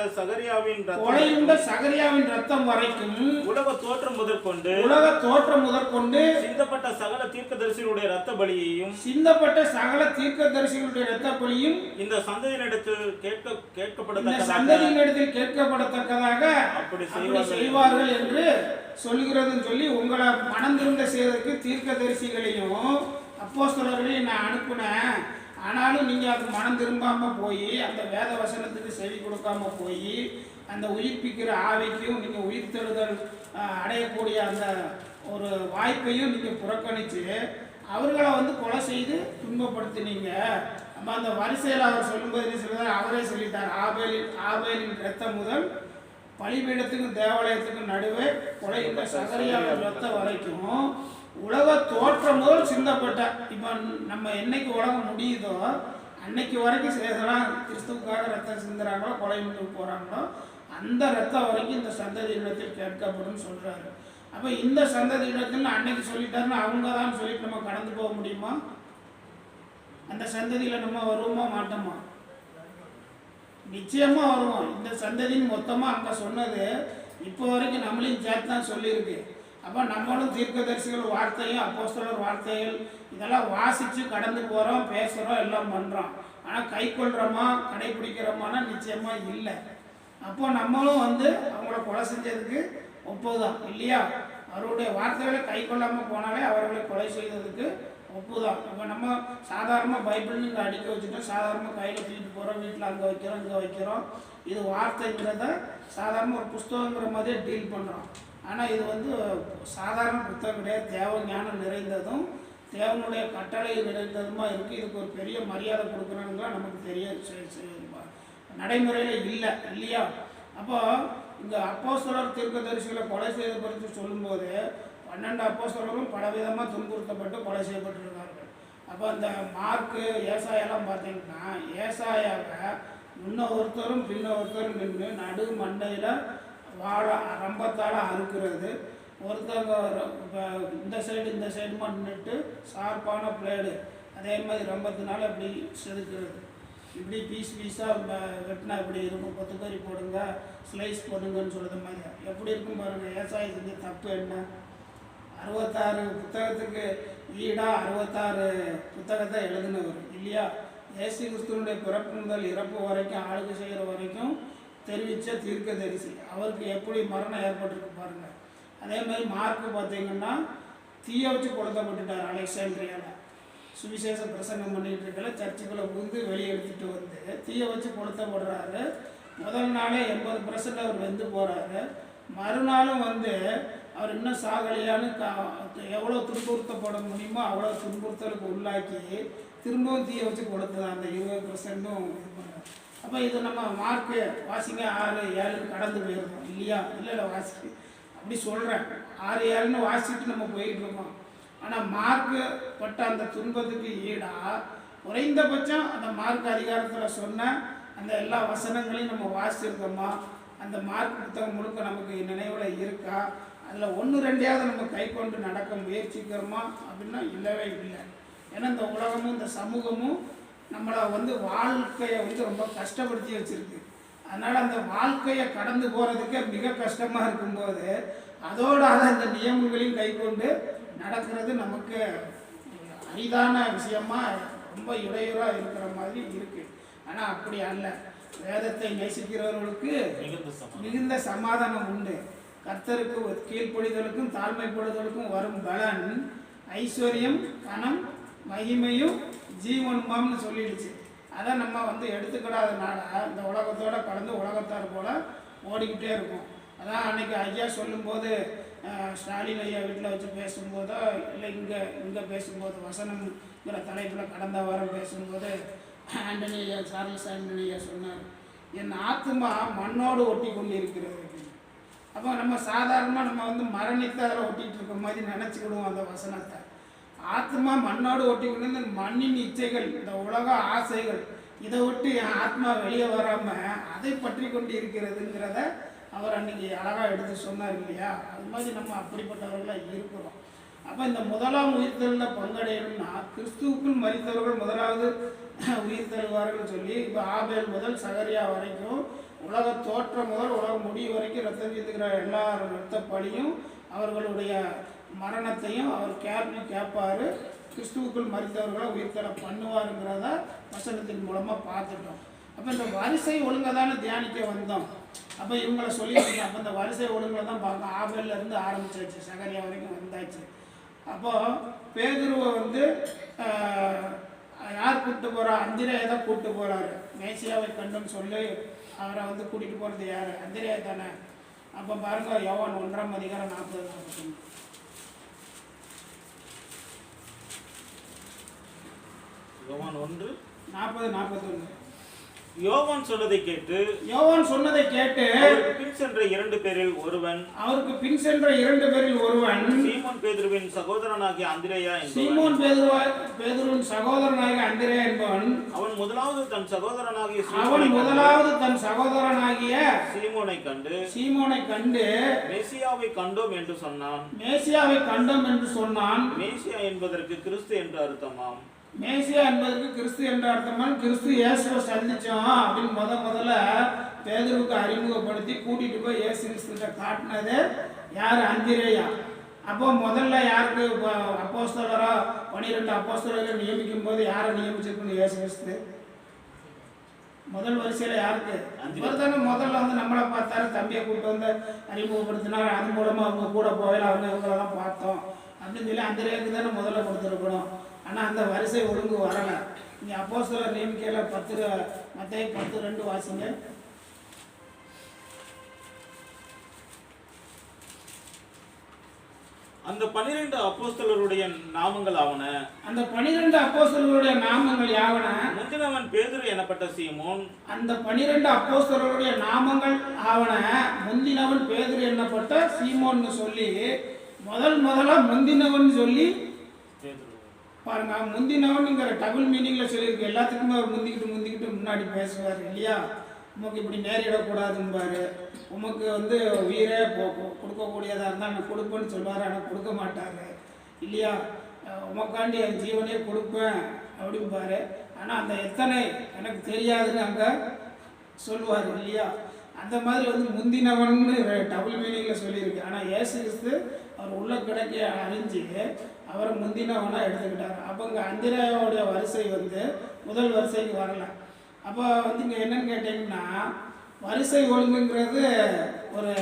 S4: சகரியாவின் ரத்தம் வரைக்கும் உலக தோற்றம் முதற்கொண்டு சிந்தப்பட்ட சகல தீர்க்கதரிசிகளுடைய இரத்த பலியையும் இந்த சந்ததியினிடத்தில் கேட்கப்படத்தக்கதாக அப்படி செய்வார்கள்
S2: என்று சொல்கிறதுன்னு சொல்லி உங்களை மனம் திரும்ப செய்வதற்கு தீர்க்கதரிசிகளையும் அப்போஸ்தலர்களையும் நான் அனுப்புனேன். ஆனாலும் நீங்கள் அது மனம் திரும்பாம போய் அந்த வேத வசனத்துக்கு செவி கொடுக்காம போய் அந்த உயிர்ப்பிக்கிற ஆவிக்கும் நீங்கள் உயிர்த்தெழுதல் அடையக்கூடிய அந்த ஒரு வாய்ப்பையும் நீங்கள் புறக்கணித்து அவர்களை வந்து கொலை செய்து துன்பப்படுத்தினீங்க. நம்ம அந்த வரிசையில் அவர் சொல்லும்போது சொல்லுவார், அவரே சொல்லிட்டார், ஆபேலின் ரத்தம் முதல் பலிபீடத்துக்கும் தேவாலயத்துக்கும் நடுவே கொலையுண்ட சகரியாவின் ரத்தம் வரைக்கும் உலக தோற்றம் முதல் சிந்தப்பட்ட. இப்போ நம்ம என்னைக்கு உலகம் முடியுதோ அன்னைக்கு வரைக்கும் செய்தலாம் கிறிஸ்துவுக்காக ரத்தம் சிந்துறாங்களோ கொலை போகிறாங்களோ அந்த ரத்தம் வரைக்கும் இந்த சந்ததியினத்தில் கேட்கப்படும் சொல்கிறாரு. அப்போ இந்த சந்ததியினத்தில் அன்னைக்கு சொல்லிட்டாருன்னா அவங்க தான் சொல்லிட்டு நம்ம கடந்து போக முடியுமா? அந்த சந்ததியில் நம்ம வருவோமா மாட்டோமா? நிச்சயமாக வருவோம். இந்த சந்ததின்னு மொத்தமாக அங்கே சொன்னது இப்போ வரைக்கும் நம்மளையும் சேர்த்து தான் சொல்லியிருக்கு. அப்போ நம்மளும் தீர்க்கதரிசிகள் வார்த்தையும் அப்போஸ்தலர் வார்த்தைகள் இதெல்லாம் வாசித்து கடந்து போகிறோம், பேசுகிறோம், எல்லாம் பண்ணுறோம். ஆனால் கை கொள்கிறோமா கடைபிடிக்கிறோமானா நிச்சயமாக இல்லை. அப்போ நம்மளும் வந்து அவங்கள கொலை செஞ்சதுக்கு ஒப்புதான் இல்லையா? அவருடைய வார்த்தைகளை கை கொள்ளாமல் போனாலே அவர்களை கொலை செய்ததுக்கு ஒப்புதான். இப்போ நம்ம சாதாரணமாக பைபிள்னு இங்கே அடிக்க வச்சுட்டோம், சாதாரணமாக கையில் தூக்கிட்டு போகிறோம், வீட்டில் அங்கே வைக்கிறோம் இங்கே வைக்கிறோம். இது வார்த்தைங்கிறத சாதாரண ஒரு புஸ்தகங்கிற மாதிரியே டீல் பண்ணுறோம். ஆனால் இது வந்து சாதாரண புத்தகம் கிடையாது. தேவ ஞானம் நிறைந்ததும் தேவனுடைய கட்டளை நிறைந்ததுமா இருக்குது. இதுக்கு ஒரு பெரிய மரியாதை கொடுக்குறோங்கிறா நமக்கு தெரிய நடைமுறையில் இல்லை இல்லையா? அப்போ இங்கே அப்போஸ்தலர் தீர்க்கதரிசிகளை கொலை செய்த குறித்து சொல்லும்போது 12 அப்போஸ்தலரும் பலவிதமாக துன்புறுத்தப்பட்டு கொலை செய்யப்பட்டிருக்கார்கள். அப்போ அந்த மார்க்கு ஏசாயெல்லாம் பார்த்தீங்கன்னா ஏசாயாவை முன்ன ஒருத்தரும் பின்ன ஒருத்தரும் நின்று நடு மண்டையில் வாழை ரம்பத்தால் அறுக்கிறது, ஒருத்தவங்க இந்த சைடுமா நின்றுட்டு ஷார்ப்பான பிளேடு அதே மாதிரி ரம்பத்தினால அப்படி செதுக்கிறது. இப்படி பீஸாக வெட்டினா இப்படி இருக்கும், கொத்துக்கறி போடுங்க ஸ்லைஸ் போடுங்கன்னு சொல்கிறது மாதிரி எப்படி இருக்கும் பாருங்கள். ஏசாய செஞ்ச தப்பு என்ன? 66 புத்தகத்துக்கு ஈடாக 66 புத்தகத்தை எழுதினவர் இல்லையா? இயேசு கிறிஸ்துவனுடைய பிறப்பு முதல் இறப்பு வரைக்கும் ஆளுகை செய்கிற வரைக்கும் தெரிவித்த தீர்க்கதரிசி. அவருக்கு எப்படி மரணம் ஏற்பட்டிருக்கு பாருங்கள். அதே மாதிரி மார்க்கு பார்த்தீங்கன்னா தீயை வச்சு கொளுத்தப்பட்டுட்டார் அலெக்சாண்ட்ரியாவில். சுவிசேஷ பிரசங்கம் பண்ணிகிட்டு இருக்கல சர்ச்சுக்களை புகுந்து வெளியே எடுத்துகிட்டு வந்து தீயை வச்சு கொளுத்தப்படுறாரு. முதல் நாளே 80% அவர் வெந்து போகிறாரு. மறுநாளும் வந்து அவர் இன்னும் சாகலையான்னு எவ்வளோ துன்புறுத்தப்பட முடியுமோ அவ்வளோ துன்புறுத்தலுக்கு உள்ளாக்கி திரும்பவும் தீயை வச்சு கொடுத்தது அந்த 20%ம் இது பண்ணுறாரு. அப்போ இது நம்ம மார்க்கு வாசிங்க 6-7 கடந்து போயிருக்கோம் இல்லையா? இல்லை வாசி அப்படி சொல்கிறேன் 6-7ன்னு வாசிட்டு நம்ம போயிட்டு இருக்கோம். ஆனால் மார்க்கு பட்ட அந்த துன்பத்துக்கு ஈடாக குறைந்தபட்சம் அந்த மார்க் அதிகாரத்தில் சொன்ன அந்த எல்லா வசனங்களையும் நம்ம வாசிச்சிருக்கோமா? அந்த மார்க் புத்தகம் முழுக்க நமக்கு நினைவில் இருக்கா? அதில் 1-2 நம்ம கை கொண்டு நடக்க முயற்சிக்கிறோமா அப்படின்னா இல்லவே இல்லை. ஏன்னா இந்த உலகமும் இந்த சமூகமும் நம்மளை வந்து வாழ்க்கையை வந்து ரொம்ப கஷ்டப்படுத்தி வச்சுருக்கு. அதனால் அந்த வாழ்க்கையை கடந்து போகிறதுக்கே மிக கஷ்டமாக இருக்கும்போது அதோடு அந்த நியமங்களையும் கை கொண்டு நடக்கிறது நமக்கு அரிதான விஷயமா ரொம்ப இடையூறாக இருக்கிற மாதிரி இருக்குது. ஆனால் அப்படி அல்ல. வேதத்தை நேசிக்கிறவர்களுக்கு மிகுந்த சமாதானம் உண்டு. கர்த்தருக்கு கீழ்ப்படிதலுக்கும் தாழ்மைப்படுதலுக்கும் வரும் பலன் ஐஸ்வர்யம், கனம், மகிமையும் ஜீவனுமாம்னு சொல்லிடுச்சு. அதை நம்ம வந்து எடுத்துக்கிடாதனால இந்த உலகத்தோட கலந்து உலகத்தார் போல ஓடிக்கிட்டே இருக்கும். அதான் அன்னைக்கு ஐயா சொல்லும்போது, ஸ்டாலின் ஐயா வீட்டில் வச்சு பேசும்போதோ இல்லை இங்கே பேசும்போது வசனம்ங்கிற தலைப்பில் கடந்த வாரம் பேசும்போது ஆண்டனி ஐயா, சார்லஸ் ஆண்டனி ஐயா சொன்னார், என் ஆத்மா மண்ணோடு ஒட்டி கொண்டு இருக்கிறது. அப்போ நம்ம சாதாரணமாக நம்ம வந்து மரணித்து அதில் ஒட்டிகிட்டு இருக்க மாதிரி நினச்சிக்கிடுவோம் அந்த வசனத்தை. ஆத்மா மண்ணோடு ஒட்டி கொண்டு இந்த மண்ணின் இச்சைகள், இந்த உலக ஆசைகள், இதை விட்டு என் ஆத்மா வெளியே வராமல் அதை பற்றி கொண்டு இருக்கிறதுங்கிறத அவர் அன்றைக்கி அழகாக எடுத்து சொன்னார் இல்லையா? அது மாதிரி நம்ம அப்படிப்பட்டவர்களாக இருக்கிறோம். அப்போ இந்த முதலாம் உயிர்த்தலில் பங்கடையணும்னா கிறிஸ்துவுக்குள் மரித்தவர்கள் முதலாவது உயிர் தருவார்கள் சொல்லி இப்போ ஆபேல் முதல் சகரியா வரைக்கும் உலக தோற்றம் முதல் உலக முடிவு வரைக்கும் ரத்தம் சிந்துகிற எல்லா ரத்த பலியும் அவர்களுடைய மரணத்தையும் அவர் கேட்பார். கிறிஸ்துவுக்குள் மரித்தவர்களை உயிர்த்தலை பண்ணுவாருங்கிறத வசனத்தின் மூலமாக பார்த்துட்டோம். அப்போ இந்த வரிசை ஒழுங்கை தானே தியானிக்க வந்தோம். அப்போ இவங்களை சொல்லியிருக்கோம். அப்போ இந்த வரிசை ஒழுங்கை தான் பார்க்கணும். ஆபேல்லேருந்து ஆரம்பிச்சாச்சு, சகரியா வரைக்கும் வந்தாச்சு. அப்போது பேதுருவை வந்து யார் கூப்பிட்டு போகிறா? அந்திரேயை தான் கூப்பிட்டு போகிறாரு. மேசியாவை கண்டுன்னு சொல்லி அவரை வந்து கூட்டிகிட்டு போகிறது யார்? அந்திரேயா தானே. அப்போ பாருங்கள், யோவான் 1:40.
S4: யோவான்
S2: 1:40-41.
S4: யோவான் சொன்னதை கேட்டு
S2: அவருக்கு
S4: பின் சென்ற 2 பேரில் ஒருவன் சீமோன் பேதுருவின் சகோதரனாகிய அந்திரேயா
S2: என்பவன்
S4: அவன் முதலாவது தன் சகோதரனாகிய சீமோனை கண்டு மேசியாவை கண்டோம் என்று சொன்னான். மேசியா என்பதற்கு கிறிஸ்து என்று அர்த்தமாம்.
S2: மேசியா என்பதற்கு கிறிஸ்து என்ற அர்த்தமான கிறிஸ்து இயேசுவை சந்திச்சோம் அப்படின்னு முதல்ல பேதுருவுக்கு அறிமுகப்படுத்தி கூட்டிகிட்டு போய் இயேசு கிறிஸ்துகிட்ட காட்டினது யார்? அந்திரேயா. அப்போ முதல்ல யாருக்கு அப்போஸ்தலரா 12 அப்போஸ்தலரை நியமிக்கும் போது யாரை நியமிச்சிருக்குன்னு இயேசு கிறிஸ்து முதல் வரிசையில் யாருக்கு? இவர் தானே முதல்ல வந்து நம்மளை பார்த்தாரு, தம்பியை கூப்பிட்டு வந்து அறிமுகப்படுத்தினார். அது மூலமாக அவங்க கூட போகல, அவங்க இவங்களெல்லாம் பார்த்தோம் அப்படின்னு சொல்லி அந்திரேயாவுக்கு தானே முதல்ல கொடுத்துருக்கணும். ஆனால் அந்த வரிசை ஒழுங்கு வரலை. இங்கே அப்போஸ்தலர் நியமிக்கையில் மத்தேயு 10:2 வாசிங்க.
S4: அந்த 12 அப்போஸ்தலருடைய நாமங்கள் ஆவன. முந்தினவன் பேதுரு எனப்பட்ட சீமோன்.
S2: அந்த 12 அப்போஸ்தலருடைய நாமங்கள் ஆவன. முந்தினவன் பேதுரு என்னப்பட்ட சீமோன்னு சொல்லி முதல்ல முந்தினவன் சொல்லி பாருங்க. முந்தினவனுங்கிற டபுள் மீனிங்கில் சொல்லியிருக்கு. எல்லாத்துக்குமே அவர் முந்திக்கிட்டு முன்னாடி பேசுவார் இல்லையா? உமக்கு இப்படி நேரிடக்கூடாதும்பார். உமக்கு வந்து உயிரே கொடுக்கக்கூடியதாக இருந்தால் நான் கொடுப்பேன்னு சொல்லுவார், ஆனால் கொடுக்க மாட்டார் இல்லையா? உமக்காண்டி என் ஜீவனே கொடுப்பேன் அப்படிம்பார். ஆனால் அந்த எத்தனை எனக்கு தெரியாதுன்னு அங்கே சொல்லுவார் இல்லையா? அந்த மாதிரி வந்து முந்தினவன்னு டபுள் மீனிங்கில் சொல்லியிருக்கு. ஆனால் இயேசு கிறிஸ்து அவர் உள்ள கிடைக்க அறிஞ்சு அவரை முந்தினவனாக எடுத்துக்கிட்டார். அப்போ இங்கே அந்திரேயாவுடைய வரிசை வந்து முதல் வரிசைக்கு வரல. அப்போ வந்து இங்கே என்னன்னு கேட்டிங்கன்னா, வரிசை ஒழுங்குங்கிறது ஒரு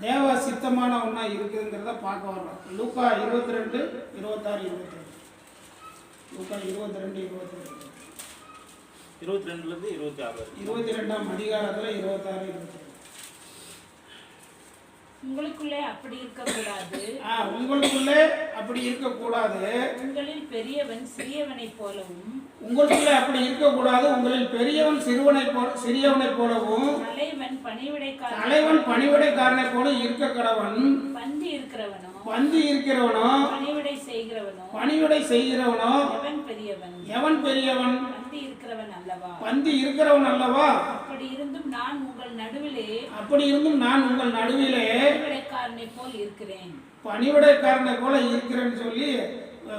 S2: தேவ சித்தமான ஒன்றா இருக்குதுங்கிறத பார்க்க வர்றோம். லூக்கா 22:26-27. லூக்கா 22:26.
S4: 22-26.
S2: 22ஆம் அதிகாரத்தில் 26-27.
S5: உங்களுக்குள்ளே அப்படி இருக்கக்கூடாது. உங்களில் பெரியவன் சிறியவனைப் போலவும்.
S2: உங்களுக்குள்ளே அப்படி இருக்கக்கூடாது. உங்களில் பெரியவன் சிறியவனை போலவும்.
S5: தலைவன் பணிவிடைக்காரனை போல இருக்க கடவன். பந்தி இருக்கிறவனோ பணிவிடை செய்கிறவனோ எவன் பெரியவன்? பந்தி இருக்கிறவன் அல்லவா? அப்படி இருந்தும் நான் உங்கள் நடுவிலே பணிவிடைக்காரனை போல இருக்கிறேன்னு சொல்லி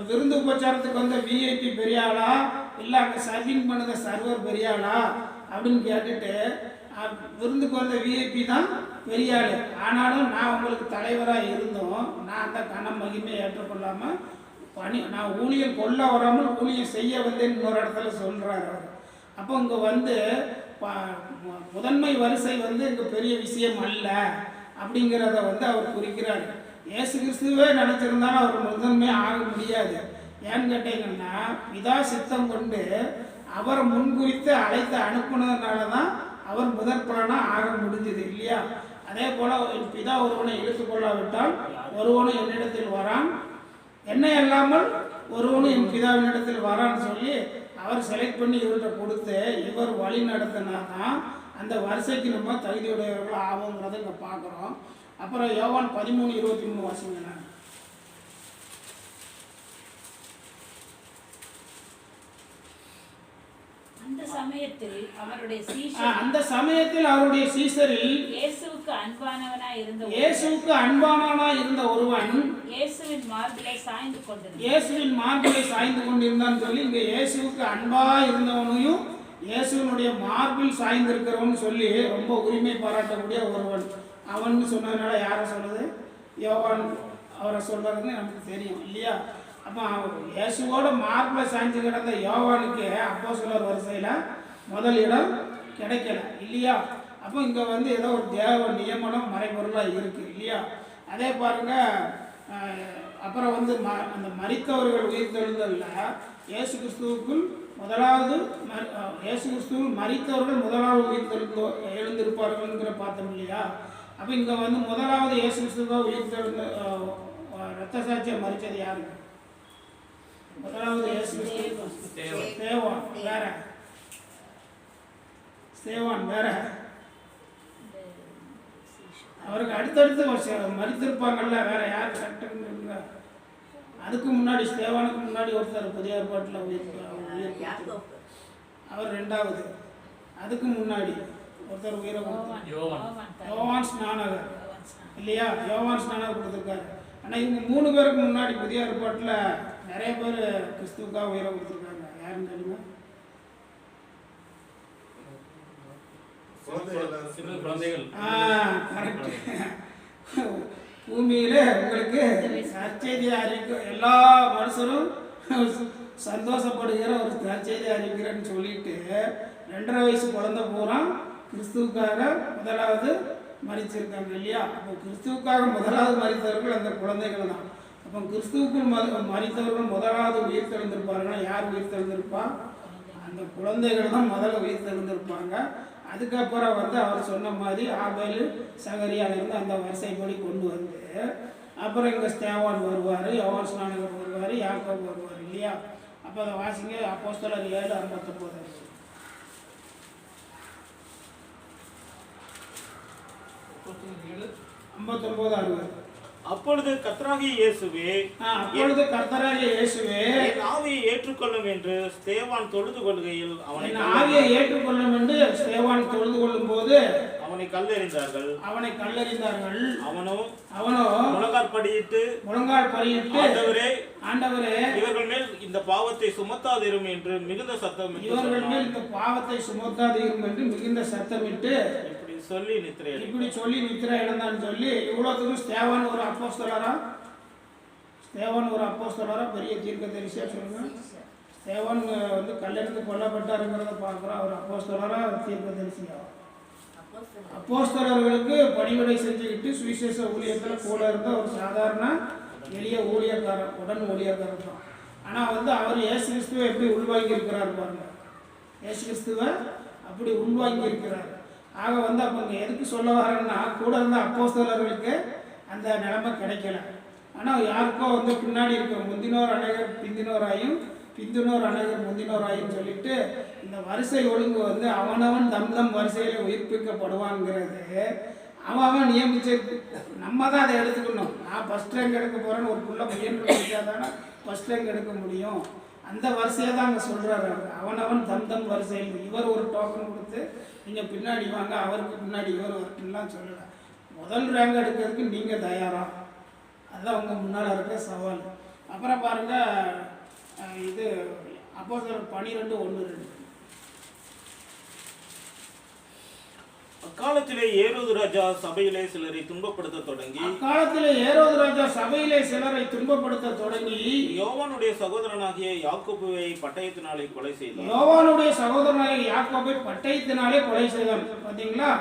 S5: விருந்து உபச்சாரத்துக்கு வந்த விஐபி பெரியாளா இல்லை அங்கே சர்விங் பண்ணுற சர்வர் பெரியாளா அப்படின்னு கேட்டுட்டு விருந்துக்கு வந்த விஐபி தான் பெரியாள். ஆனாலும் நான் உங்களுக்கு தலைவராக இருந்தோம், நான் அந்த கனம் மகிமையை ஏற்றுக்கொள்ளாமல் நான் ஊழியம் கொள்ள வராமல் ஊழியம் செய்ய வந்தேன்னு இன்னொரு இடத்துல சொல்கிறார் அவர். அப்போ இங்கே வந்து முதன்மை வரிசை வந்து இங்கே பெரிய விஷயம் அல்ல
S2: அப்படிங்கிறத வந்து அவர் குறிக்கிறார். இயேசு கிறிஸ்துவே நினைச்சிருந்தாலும் அவர் முதன்மை ஆக முடியாது. ஏன்னு கேட்டீங்கன்னா பிதா சித்தம் கொண்டு அவரை முன்குறித்து அழைத்து அனுப்புனதுனால தான் அவர் முதற் பலனாக ஆக முடிஞ்சது இல்லையா? அதே போல பிதா ஒருவனை இழுத்துக்கொள்ளாவிட்டால் ஒருவனும் என்னிடத்தில் வரான், என்னை அல்லாமல் ஒருவனும் என் பிதாவினிடத்தில் வரான்னு சொல்லி அவர் செலக்ட் பண்ணி இவர்கிட்ட கொடுத்து இவர் வழி நடத்தினாதான் அந்த வரிசைக்கு நம்ம தகுதியுடையவர்கள் ஆகுங்கிறத இங்கே பார்க்குறோம். அப்புறம் யோவான் 13:23 வாசிங்க.
S6: அந்த சமயத்தில் அவருடைய சீஷரில் இயேசுவுக்கு அன்பானவனாய் இருந்த ஒருவன் இயேசுவின் மார்பிலே சாய்ந்து கொண்டிருந்தான் சொல்லி இங்க இயேசுவுக்கு அன்பா இருந்தவனையும் இயேசுவினுடைய மார்பில் சாய்ந்திருக்கிறவன் சொல்லி ரொம்ப உரிமை பாராட்டக்கூடிய ஒருவன். அவன் சொன்னதுனால யாரை சொல்றது? யோவான் அவரை சொல்றதுன்னு நமக்கு தெரியும் இல்லையா? அப்போ இயேசுவோட மார்பில் சாய்ந்து கிடந்த யோவானுக்கு அப்போஸ்தலர் வரிசையில் முதல் இடம் கிடைக்கல இல்லையா? அப்போ இங்கே வந்து ஏதோ ஒரு தேவ நியமனம் மறைபொருளாக இருக்குது இல்லையா? அதே பாருங்க. அப்புறம் வந்து அந்த மரித்தவர்கள் உயிர்த்தெழுதல்ல இயேசு கிறிஸ்துவுக்குள் மரித்தவர்கள் முதலாவது எழுந்திருப்பார்கள்ங்கிற பார்த்தோம் இல்லையா? அப்போ இங்கே வந்து முதலாவது இயேசு கிறிஸ்துவாக உயிர்த்தெழுந்த இரத்த சாட்சியம் மறித்தது யாருக்கு? முதலாவது இயேசு ஸ்தேவான். வேற ஸ்தேவான் வேற அவருக்கு அடுத்தடுத்து மறித்திருப்பாங்கல்ல, வேற யார் கரெக்டுங்க? அதுக்கு முன்னாடி ஸ்தேவானுக்கு முன்னாடி ஒருத்தர் புதிய ஏற்பாட்டில் அவர் ரெண்டாவது. அதுக்கு முன்னாடி ஒருத்தர் உயிரை யோவான் ஸ்நானகர் இல்லையா? யோவான் ஸ்நானகர் கொடுத்துருக்காரு. ஆனால் இவங்க 3 பேருக்கு முன்னாடி புதிய ஏற்பாட்டில் நிறைய பேர் கிறிஸ்துவுக்காக உயிரை கொடுத்துருக்காங்க. யாருன்னு தெரியுமா? கரெக்ட். பூமியில உங்களுக்கு நற்செய்தியை அறிவிக்க எல்லா மனுஷரும் சந்தோஷப்படுகிற ஒரு நற்செய்தியை அறிவிக்கிறேன்னு சொல்லிட்டு 2.5 வயசு குழந்தை பூரா கிறிஸ்துவுக்காக முதலாவது மரிச்சிருக்காங்க இல்லையா? அப்போ கிறிஸ்துவுக்காக முதலாவது மரித்தவர்கள் அந்த குழந்தைகள் தான். அப்போ கிறிஸ்துவுக்குள் மரித்தவர்கள் முதலாவது உயிர் தெழுந்திருப்பார்கள். யார் உயிர் தெழுந்திருப்பா? அந்த குழந்தைகள் தான் முதல்ல உயிர் தெழுந்திருப்பாங்க. அதுக்கப்புறம் வந்து அவர் சொன்ன மாதிரி ஆபேல் சகரியாவிலிருந்து அந்த வரிசைப்படி கொண்டு வந்து அப்புறம் இங்கே ஸ்தேவான் வருவார், யோவான் ஸ்நானகர் வருவார், யாக்கோபு வருவார் இல்லையா? அப்போ அதை வாசிங்க. அப்போஸ்தலர் 7:59. 59:60.
S4: அப்பொழுது கர்த்தராகிய இயேசுவே என் ஆவியை ஏற்றுக்கொள்ளும் என்று ஸ்தேவான் தொழுது கொள்கையில்
S2: கொள்ளும் போது
S4: அவனை கல்லெறிந்தார்கள். அவனோ முழங்கால் படியிட்டு ஆண்டவரே இவர்கள் மேல் இந்த பாவத்தை சுமத்தாதிரும் என்று மிகுந்த சத்தமிட்டு சொல்லி நித்திரை இழந்தான்னு சொல்லி இவ்வளோத்துக்கும் ஸ்தேவான் ஒரு அப்போஸ்தலரா பெரிய தீர்க்கதரிசியா சொல்லுங்க. ஸ்தேவான் வந்து கல்லெடுத்து கொல்லப்பட்டாருங்கிறத பார்க்குறோம். அவர் அப்போஸ்தலரா தீர்க்கதரிசியா? அப்போஸ்தலர்களுக்கு பணிவிடை செஞ்சுக்கிட்டு சுவிசேஷ ஊழியத்தில் கூட இருந்த ஒரு சாதாரண எளிய ஊழியக்காரர், உடன் ஊழியக்காரர் தான். ஆனால் வந்து அவர் இயேசு கிறிஸ்துவை எப்படி உள்வாங்கி இருக்கிறார் பாருங்க. இயேசு கிறிஸ்துவை அப்படி உள்வாங்கி இருக்கிறார். ஆக வந்து அப்போ இங்கே எதுக்கு சொல்ல வரேன்னா, கூட இருந்த அப்போஸ்தலர்களுக்கு அந்த நிலைமை கிடைக்கல. ஆனால் யாருக்கோ வந்து பின்னாடி இருக்க முந்தினோர் அநேகர் பிந்தினோராயும் பிந்தினோர் அநேகர் முந்தினோராயும் சொல்லிட்டு இந்த வரிசை ஒழுங்கு வந்து அவனவன் தம் வரிசையில் உயிர்ப்பிக்கப்படுவான்ங்கிறது அவன் நியமிச்சு நம்ம தான் அதை எடுத்துக்கணும். நான் ஃபஸ்ட் ரேங்க் எடுக்க போகிறேன்னு ஒரு புள்ள முயன்று முடியாதானே ஃபஸ்ட் ரேங்க் எடுக்க முடியும். அந்த வரிசையை தான் அங்கே சொல்கிறாரு. அவனவன் தம் வரிசையில் இவர் ஒரு டோக்கன் கொடுத்து நீங்கள் பின்னாடி வாங்க, அவருக்கு பின்னாடி இவர் வரட்டுலாம் சொல்லலை. முதல் ரேங்க் எடுக்கிறதுக்கு நீங்கள் தயாரா? அதுதான் உங்கள் முன்னால் இருக்கிற சவால். அப்புறம் பாருங்கள், இது அப்போஸ்தலர் 12:1-2. அக்காலத்திலே ஏரோது ராஜா சபையிலே சிலரை துன்பப்படுத்த தொடங்கி யோவானுடைய சகோதரனாகிய யாக்கோபுவை பட்டயத்தினாலே கொலை செய்தான்.
S2: பார்த்தீங்களா?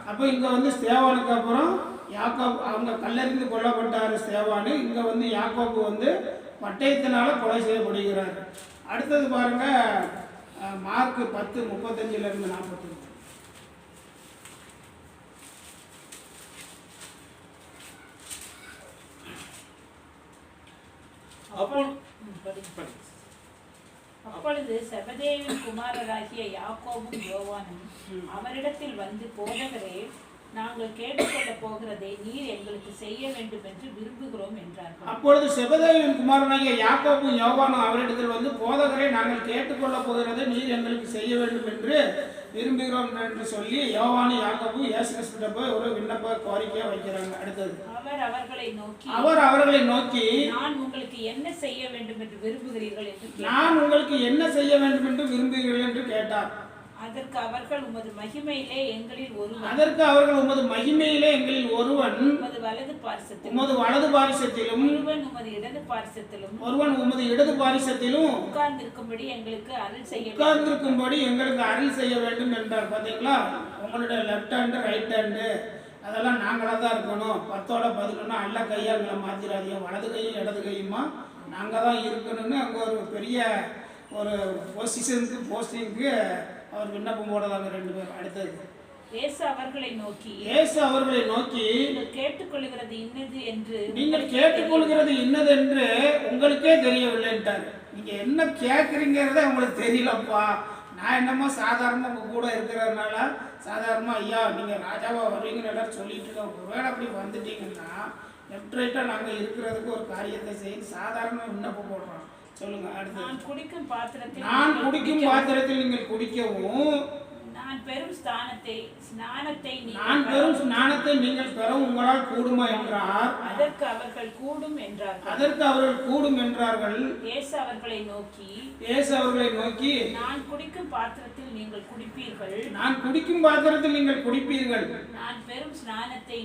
S2: அப்போ இங்க வந்து ஸ்தேவானுக்கு அப்புறம் யாக்கோபு அவங்க கல்லறிந்து கொல்லப்பட்டார் ஸ்தேவானு. இங்கே வந்து யாக்கோபு வந்து பட்டயத்தினால கொலை செய்யப்படுகிறார். அடுத்தது பாருங்க மார்க் 10:35 40.
S7: அப்பொழுது செபதேவின் குமாரராகிய யாக்கோபும் யோவானும் அவரிடத்தில் வந்து, போதகரே, நாங்கள் கேட்டுக்கொள்ள போகிறதை நீர் எங்களுக்கு செய்ய வேண்டும் என்று விரும்புகிறோம் என்றார்கள்.
S2: அப்பொழுது செபதேவின் குமாரனாகிய யாக்கோபும் யோவானும் அவரிடத்தில் வந்து, போதகரே, நாங்கள் கேட்டுக்கொள்ள போகிறதை நீர் எங்களுக்கு செய்ய வேண்டும் என்று விரும்புகிறோம் என்று சொல்லி யோவானு யாக்கோபு இயேசு கிறிஸ்துவிட்ட போய் ஒரு விண்ணப்ப கோரிக்கையை வைக்கிறாங்க. அடுத்தது
S7: அவர் அவர்களை நோக்கி
S2: நான் உங்களுக்கு என்ன செய்ய வேண்டும் என்று விரும்புகிறீர்கள் என்று கேட்டார்.
S7: அதற்கு அவர்கள், உமது மகிமையிலே எங்களில் ஒருவன் உமது
S2: வலது பாரிசத்திலும்
S7: ஒருவன் உமது இடது பாரிசத்திலும்
S2: உட்கார்ந்திருக்கும்படி
S7: எங்களுக்கு
S2: அருள் செய்ய வேண்டும் என்றார். பார்த்தீங்களா, உங்களுடைய லெஃப்ட் ஹேண்டு ரைட் ஹேண்டு அதெல்லாம் நாங்களாக தான் இருக்கணும். 10-11 அல்ல கையாங்களை மாற்றிடாதீங்க, வலது கையும் இடது கையுமா நாங்கள் தான் இருக்கணும்னு அங்கே ஒரு பெரிய ஒரு போஸ்டிங்க்கு அவர் விண்ணப்பம் போடுறாங்க 2 பேர். அடுத்தது
S7: இயேசு அவர்களை நோக்கி
S2: நீங்கள் கேட்டுக்கொள்கிறது இன்னது என்று உங்களுக்கே தெரியவில்லைன்ட்டார். நீங்கள் என்ன கேட்குறீங்கிறத உங்களுக்கு தெரியலப்பா. நான் என்னமோ சாதாரணமாக உங்கள் கூட இருக்கிறதுனால சாதாரணமாக ஐயா நீங்கள் ராஜாவாக வருவீங்கன்னு எல்லாரும் சொல்லிட்டு இருக்கோம். ஒருவேளை அப்படி வந்துட்டீங்கன்னா லெஃப்ட் ரைட்டாக நாங்கள் இருக்கிறதுக்கு ஒரு காரியத்தை செய்து சாதாரண விண்ணப்பம் போடுறோம். சொல்லுங்க. அடுத்து நான் குடிக்கும் பாத்திரத்தில் நீங்கள் குடிக்கவும்
S7: நான் பெரும் ஸ்நானத்தை
S2: நீங்கள் பெறவும் உங்களால் கூடுமா என்றார்.
S7: அதற்கு அவர்கள் கூடும் என்றார்கள்.
S2: இயேசு அவர்களை நோக்கி
S7: நான் குடிக்கும் பாத்திரத்தில் நீங்கள் குடிப்பீர்கள். நான் பெரும் ஸ்நானத்தை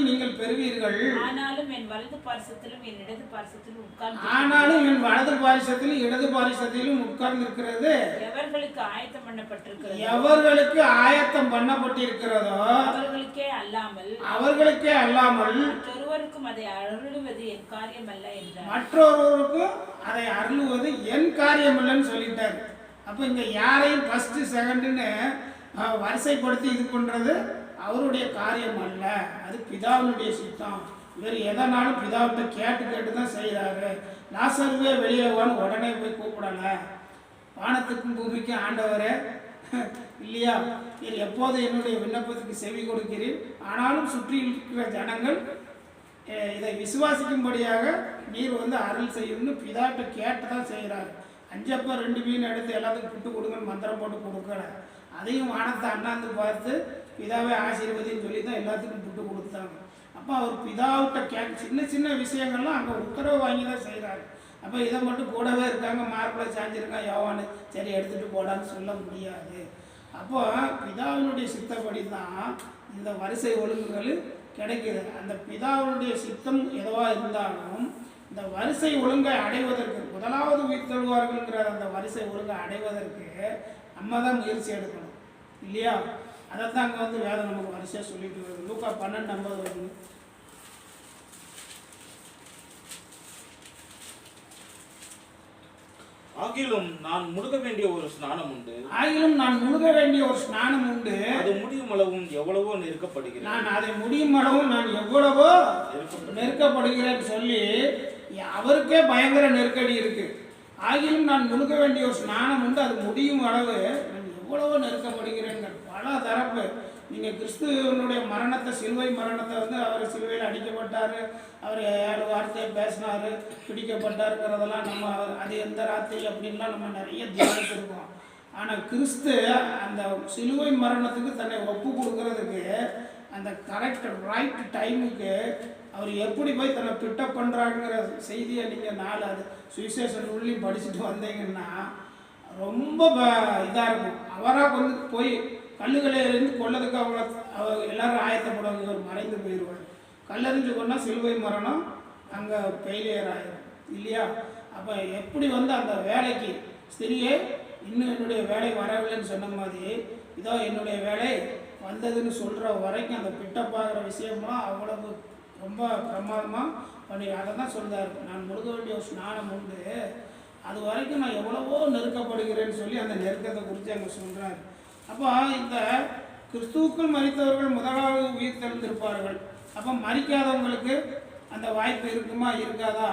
S7: நீங்கள் பெறுவீர்கள். ஆனாலும் என் வலது பாரிசத்திலும் என் இடது பாரிசத்திலும் உட்கார்ந்திருக்கிறது எவர்களுக்கு ஆயத்தம் பண்ணப்பட்டிருக்கிறதோ அவர்களுக்கே அல்லாமல் மற்றொருவருக்கும் அதை அருளுவது என் காரியமல்ல என்றார்.
S2: என் காரியமல்லன்னு சொல்லிட்டார். அப்ப இங்க யாரையும் ஃபர்ஸ்ட் செகண்ட்னு வரிசைப்படுத்தி இது பண்றது அவருடைய காரியம் அல்ல, அது பிதாவினுடைய சித்தம். இவர் எதனாலும் பிதாவிட்ட கேட்டு தான் செய்கிறாரு. லாசருவே வெளியே வான்னு உடனே போய் கூப்பிடல. வானத்துக்கும் பூமிக்கும் ஆண்டவரே இல்லையா, நீர் எப்போது என்னுடைய விண்ணப்பத்துக்கு செவி கொடுக்கிறீர், ஆனாலும் சுற்றி இருக்கிற ஜனங்கள் இதை விசுவாசிக்கும்படியாக நீர் வந்து அருள் செய்யணும்னு பிதாட்ட கேட்டு தான் செய்கிறாரு. 5 அப்பம் 2 மீன் எடுத்து எல்லாத்துக்கும் புட்டு கொடுங்கன்னு மந்திரம் போட்டு கொடுக்கல. அதையும் வானத்தை அண்ணாந்து பார்த்து பிதாவே ஆசீர்வதின்னு சொல்லி தான் எல்லாத்துக்கும் புட்டு கொடுத்தாங்க. அப்போ அவர் பிதாவிட்ட சின்ன விஷயங்கள்லாம் அங்கே உத்தரவு வாங்கி தான் செய்கிறாரு. அப்போ இதை மட்டும் கூடவே இருக்காங்க, மார்பில் சாஞ்சிருக்கான் யோவானு, சரி எடுத்துகிட்டு போடான்னு சொல்ல முடியாது. அப்போ பிதாவினுடைய சித்தப்படி தான் இந்த வரிசை ஒழுங்குகள் கிடைக்கிது. அந்த பிதாவினுடைய சித்தம் எதுவாக இருந்தாலும் இந்த வரிசை ஒழுங்கை அடைவதற்கு, முதலாவது உயிர் தழுவார்கள்ங்கிற அந்த வரிசை ஒழுங்கை அடைவதற்கு நம்ம தான் முயற்சி எடுக்கணும் இல்லையா. அதைத்தான் அங்கே வந்து வேதம் நமக்கு வரிசையாக சொல்லிட்டு வருது. லூக்கா 12:50 வருது.
S3: ஆகிலும் நான் முழுக வேண்டிய ஒரு ஸ்நானம் உண்டு, அது முடியும் அளவும் எவ்வளவோ நெருக்கப்படுகிறேன்.
S2: நான் அதை முடியும் அளவும் நான் எவ்வளவோ நெருக்கப்படுகிறேன் சொல்லி அவருக்கே பயங்கர நெருக்கடி இருக்கு. ஆகிலும் நான் முழுக வேண்டிய ஒரு ஸ்நானம் உண்டு, அது முடியும் அளவு நான் எவ்வளவோ நெருக்கப்படுகிறேன். பல தரப்பு நீங்கள் கிறிஸ்துவனுடைய மரணத்தை, சிலுவை மரணத்தை வந்து அவர் சிலுவையில் அடிக்கப்பட்டார், அவர் 7 வார்த்தையை பேசினார், பிடிக்கப்பட்டாருங்கிறதெல்லாம் நம்ம அது எந்த ராத்திரி அப்படின்லாம் நம்ம நிறைய தியானிச்சிருக்கோம். ஆனால் கிறிஸ்து அந்த சிலுவை மரணத்துக்கு தன்னை ஒப்பு கொடுக்கறதுக்கு அந்த கரெக்ட் ரைட் டைமுக்கு அவர் எப்படி போய் தன்னை பிட்டப் பண்ணுறாங்கிற செய்தியை நீங்கள் 4 அது சுவிசேஷ நூல்லையும் படிச்சுட்டு வந்தீங்கன்னா ரொம்ப இதாக இருக்கும். அவராக வந்து போய் கல்லுகளை எறிந்து கொள்ளதுக்கு அவர் எல்லாரும் ஆயத்தப்படுவாங்க, இவர் மறைந்து போயிடுவார். கல்லறிஞ்சு கொண்டா சிலுவை மரணம் அங்கே ஃபெயிலியர் ஆகிடும் இல்லையா. அப்போ எப்படி வந்து அந்த வேலைக்கு ஸ்திரியே இன்னும் என்னுடைய வேலை வரவில்லைன்னு சொன்ன மாதிரி, இதோ என்னுடைய வேலை
S5: வந்ததுன்னு சொல்கிற வரைக்கும் அந்த பிட்டை பார்க்குற விஷயம்லாம் அவ்வளவு ரொம்ப பிரமாதமாக பண்ணி அதை தான் சொல்கிறார். நான் முழுக வேண்டிய ஒரு ஸ்நானம் உண்டு, அது வரைக்கும் நான் எவ்வளவோ நெருக்கப்படுகிறேன்னு சொல்லி அந்த நெருக்கத்தை குறித்து அங்கே சொல்கிறார். அப்போ இந்த கிறிஸ்துவுக்குள் மரித்தவர்கள் முதலாவது உயிர் தெழுந்திருப்பார்கள். அப்போ மரிக்காதவங்களுக்கு அந்த வாய்ப்பு இருக்குமா இருக்காதா?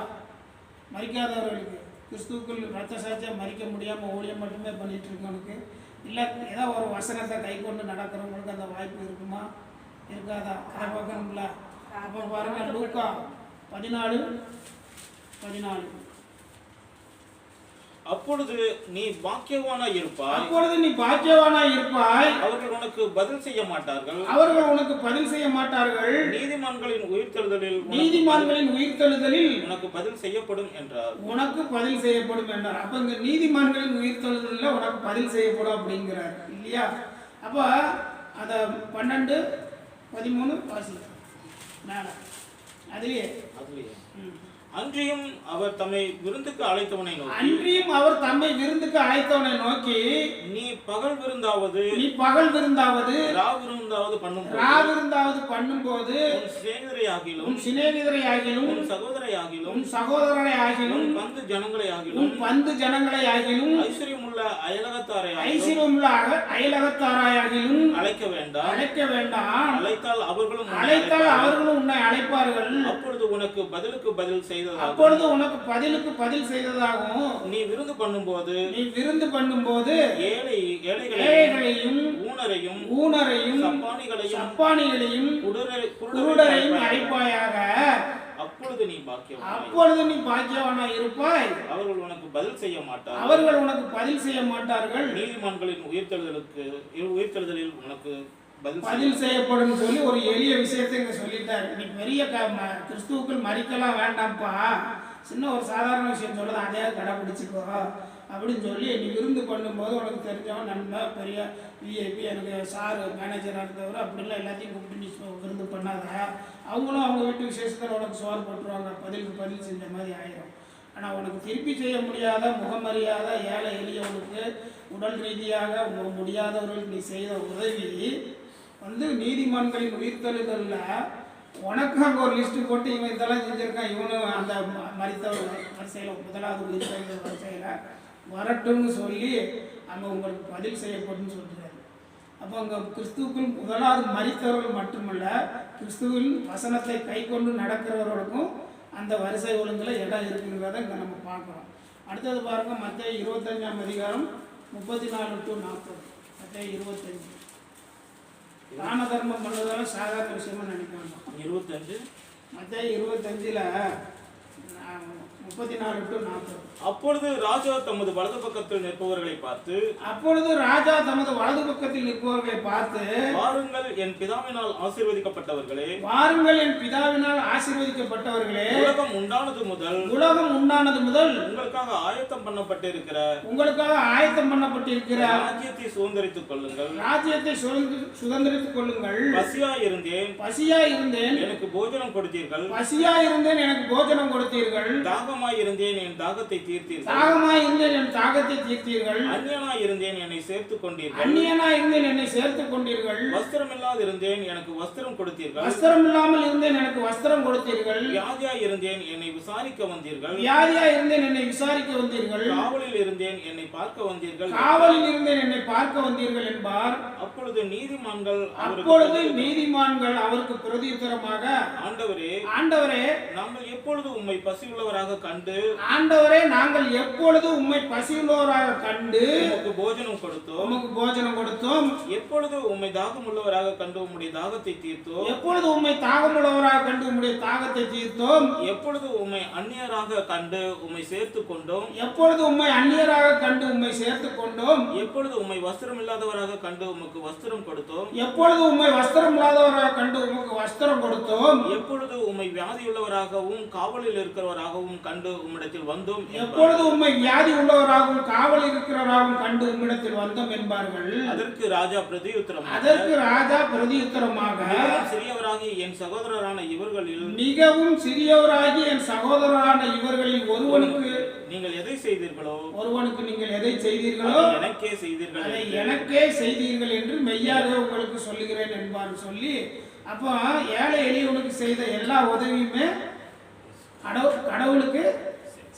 S5: மரிக்காதவர்களுக்கு கிறிஸ்துவுக்குள் ரத்த சாட்சியாக மரிக்க முடியாமல் ஊழியம் மட்டுமே பண்ணிகிட்டு இருக்கவனுக்கு, இல்லை ஏதோ ஒரு வசனத்தை கை கொண்டு நடக்கிறவங்களுக்கு அந்த வாய்ப்பு இருக்குமா இருக்காதா? அதை பார்க்கணும்ல. அப்போ பாருங்கள், லூக்கா 14:14.
S8: அப்பொழுது நீ பாக்கியவானாய் இருப்பாய்,
S5: அப்பொழுது நீ பாக்கியவானாய் இருப்பாய்,
S8: அவர்கள் உனக்கு பதில் செய்ய மாட்டார்கள்,
S5: அவர்கள் உனக்கு பதில் செய்ய மாட்டார்கள்,
S8: நீதிமான்களின் உயிர்த்தெழுதலில்
S5: நீதிமான்களின் உயிர்த்தெழுதலில்
S8: உனக்கு பதில் செய்யப்படும் என்றார்.
S5: உனக்கு பதில் செய்யப்படும் என்றார். அப்ப இங்க நீதிமான்களின் உயிர்த்தெழுதலில் உனக்கு பதில் செய்யப்படும் அப்படிங்கிறார் இல்லையா? அப்ப அத 12:13 வாசிக்கிறேன் மேல அதுலயே.
S8: அன்றியும் அவர் தம்மை விருந்துக்கு அழைத்தவனை நோக்கி,
S5: அன்றியும் அவர் தம்மை விருந்துக்கு அழைத்தவனை நோக்கி,
S8: நீ பகல் விருந்தாவது ரா விருந்தாவது பண்ணும்போது உன் சிநேகிதரை ஆகிலும் உன் சகோதரரை ஆகிலும் பந்து ஜனங்களை ஆகிலும் ஐஸ்வர்யமுள்ள அயலகத்தாராயாகிலும் அழைக்க வேண்டாம். அழைத்தால் அவர்களும் உன்னை அழைப்பார்கள். அப்பொழுது உனக்கு பதிலுக்கு பதில் செய்ததாகவும் நீ விருந்து பண்ணும்போது ஏழைகளையும் ஊனரையும் சப்பானிகளையும் குருடரையும் அழைப்பாயாக. அப்பொழுது நீ பாக்கியவானாய் இருப்பாய். அவர்கள் உனக்கு பதில் செய்ய மாட்டார்கள். நீதிமான்களின் உயிர்த்தெழுதலில் உனக்கு பதில்
S5: செய்யப்படும் சொல்லி ஒரு எளிய விஷயத்தை இங்க சொல்லிட்டாரு. நீ பெரிய கிறிஸ்துவுக்குள் மரிக்கலாம் வேண்டாம்ப்பா, சின்ன ஒரு சாதாரண விஷயம் சொல்லுது, அதே கடைப்பிடிச்சிக்கோ அப்படின்னு சொல்லி நீ விருந்து பண்ணும்போது உனக்கு தெரிஞ்சவன் நன்மை பெரிய விஐபி எனக்கு சார் மேனேஜராக இருந்தவர் அப்படிலாம் எல்லாத்தையும் கூப்பிட்டு நீ விருந்து பண்ணாத. அவங்களும் அவங்க வீட்டு விசேஷத்தில் உனக்கு சோறு போட்டுருவாங்க, பதில் செஞ்ச மாதிரி ஆயிரும். ஆனால் உனக்கு திருப்பி செய்ய முடியாத முகமறியாத ஏழை எளியவனுக்கு உடல் ரீதியாக முடியாதவர்களுக்கு நீ செய்த உதவி நீதிமான்களின் உயிர்த்தெழுதலில் உனக்கு அங்கே ஒரு லிஸ்ட்டு போட்டு இவன் இதெல்லாம் செஞ்சுருக்கான், இவனும் அந்த மரித்தவர் வரிசையில் முதலாவது உயிர்த்தெழுதல் வரிசையில் வரட்டும்னு சொல்லி அங்கே உங்களுக்கு பதில் செய்யப்படும் சொல்கிறாரு. அப்போ அங்கே கிறிஸ்துவுக்குள் முதலாவது மரித்தவர்கள் மட்டுமல்ல, கிறிஸ்துவின் வசனத்தை கை கொண்டு நடக்கிறவர்களுக்கும் அந்த வரிசை ஒழுங்கில் இடம் இருக்குங்கிறத இங்கே நம்ம பார்க்குறோம். அடுத்தது பாருங்க, மத்தேயு 25 34-40. மத்தேயு 25. தான தர்மம் பண்ணுறதால சாதாரண விஷயமா நினைக்கணும்.
S8: 25
S5: மத்தேயு 25:34-40.
S8: அப்பொழுது ராஜா தமது வலது பக்கத்தில் நிற்பவர்களை பார்த்து, வாருங்கள் என் பிதாவினால் ஆசீர்வதிக்கப்பட்டவர்களே, உலகம் உண்டானது முதல் உங்களுக்காக ஆயத்தம் பண்ணப்பட்டிருக்கிற ராஜ்யத்தை சுதந்தரித்துக் கொள்ளுங்கள். பசியாய் இருந்தேன், எனக்கு போஜனம் கொடுத்தீர்கள். தாகமாய் இருந்தேன், என் தாகத்தை தீர்த்தீர்கள். அந்நியனாய் இருந்தேன், என்னை சேர்த்துக் கொண்டீர்கள். வஸ்திரமில்லாது இருந்தேன், எனக்கு வஸ்திரம் கொடுத்தீர்கள். வியாதியாய் இருந்தேன், என்னை விசாரிக்க வந்தீர்கள். காவலில் இருந்தேன், என்னை பார்க்க வந்தீர்கள் என்பார். அப்பொழுது நீதிமான்கள் அவருக்கு பிரதியுத்தரமாக, ஆண்டவரே, நாங்கள் எப்பொழுது உம்மை பசியுள்ளவராக கண்டு உமக்கு போஜனம் கொடுத்தோம். எப்பொழுது உம்மை தாகம் உள்ளவராக கண்டு உம்முடைய தாகத்தை தீர்த்தோம். எப்பொழுது உம்மை அந்நியராக கண்டு உம்மை சேர்த்துக் கொண்டோம். எப்பொழுது உம்மை வஸ்திரம் இல்லாதவராக கண்டு உமக்கு வஸ்திரம் கொடுத்தோம். எப்பொழுது உம்மை வியாதியுள்ளவராகவும் காவலில் இருக்கிறவராகவும் உள்ளவராகவும் கண்டு உம்மிடத்தில் வந்தோம்.
S2: எப்பொழுது உம்மை வியாதி உள்ளவராகவும் காவல் இருக்கிறவராகவும் கண்டு உம்மிடத்தில் வந்தோம் என்பார்கள்.
S8: அதற்கு ராஜா பிரதியுத்தரமாக சிறியவராகிய என் சகோதரரான இவர்களில் ஒருவனுக்கு நீங்கள் எதை செய்தீர்களோ
S2: எனக்கே செய்தீர்கள் என்று மெய்யாக உங்களுக்கு சொல்லுகிறேன் என்பார் சொல்லி, அப்போ ஏழை எளியவனுக்கு செய்த எல்லா உதவியுமே கடவுளுக்கு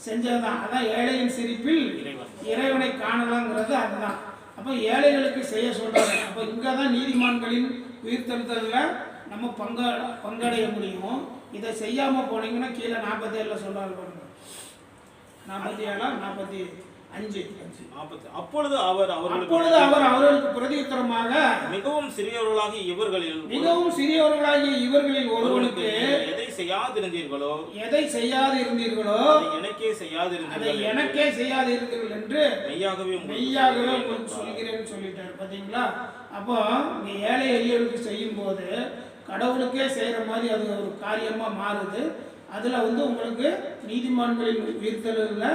S2: செஞ்சதுதான். அதான் ஏழையின் சிரிப்பில் இறைவனை காணலாங்கிறது அதுதான். அப்போ ஏழைகளுக்கு செய்ய சொல்றாங்க. அப்போ இங்கே தான் நீதிமான்களின் உயிர்த்தெழுதலில் நம்ம பங்கடைய முடியும். இதை செய்யாமல் போனீங்கன்னா கீழே 47 சொல்றாரு பாருங்க. 47 45.
S8: அப்பொழுது அவர்
S2: அவர்களுக்கு பிரதியுத்தரமாக
S8: மிகவும் சிறியவர்களாகிய
S2: இவர்களில் ஒருவனுக்கு
S8: எதை செய்யாதிருந்தீர்களோ
S2: எனக்கே செய்யாதிருந்தீர்கள் என்று மெய்யாகவே உங்களுக்கு சொல்கிறேன்னு சொல்லிட்டாரு. பார்த்தீங்களா? அப்போ நீ ஏழை எளியவர்களுக்கு செய்யும் போது கடவுளுக்கே செய்யற மாதிரி அது ஒரு காரியமா மாறுது. அதுல உங்களுக்கு நீதிமான்களின் உயிர்த்தெழுதல்ல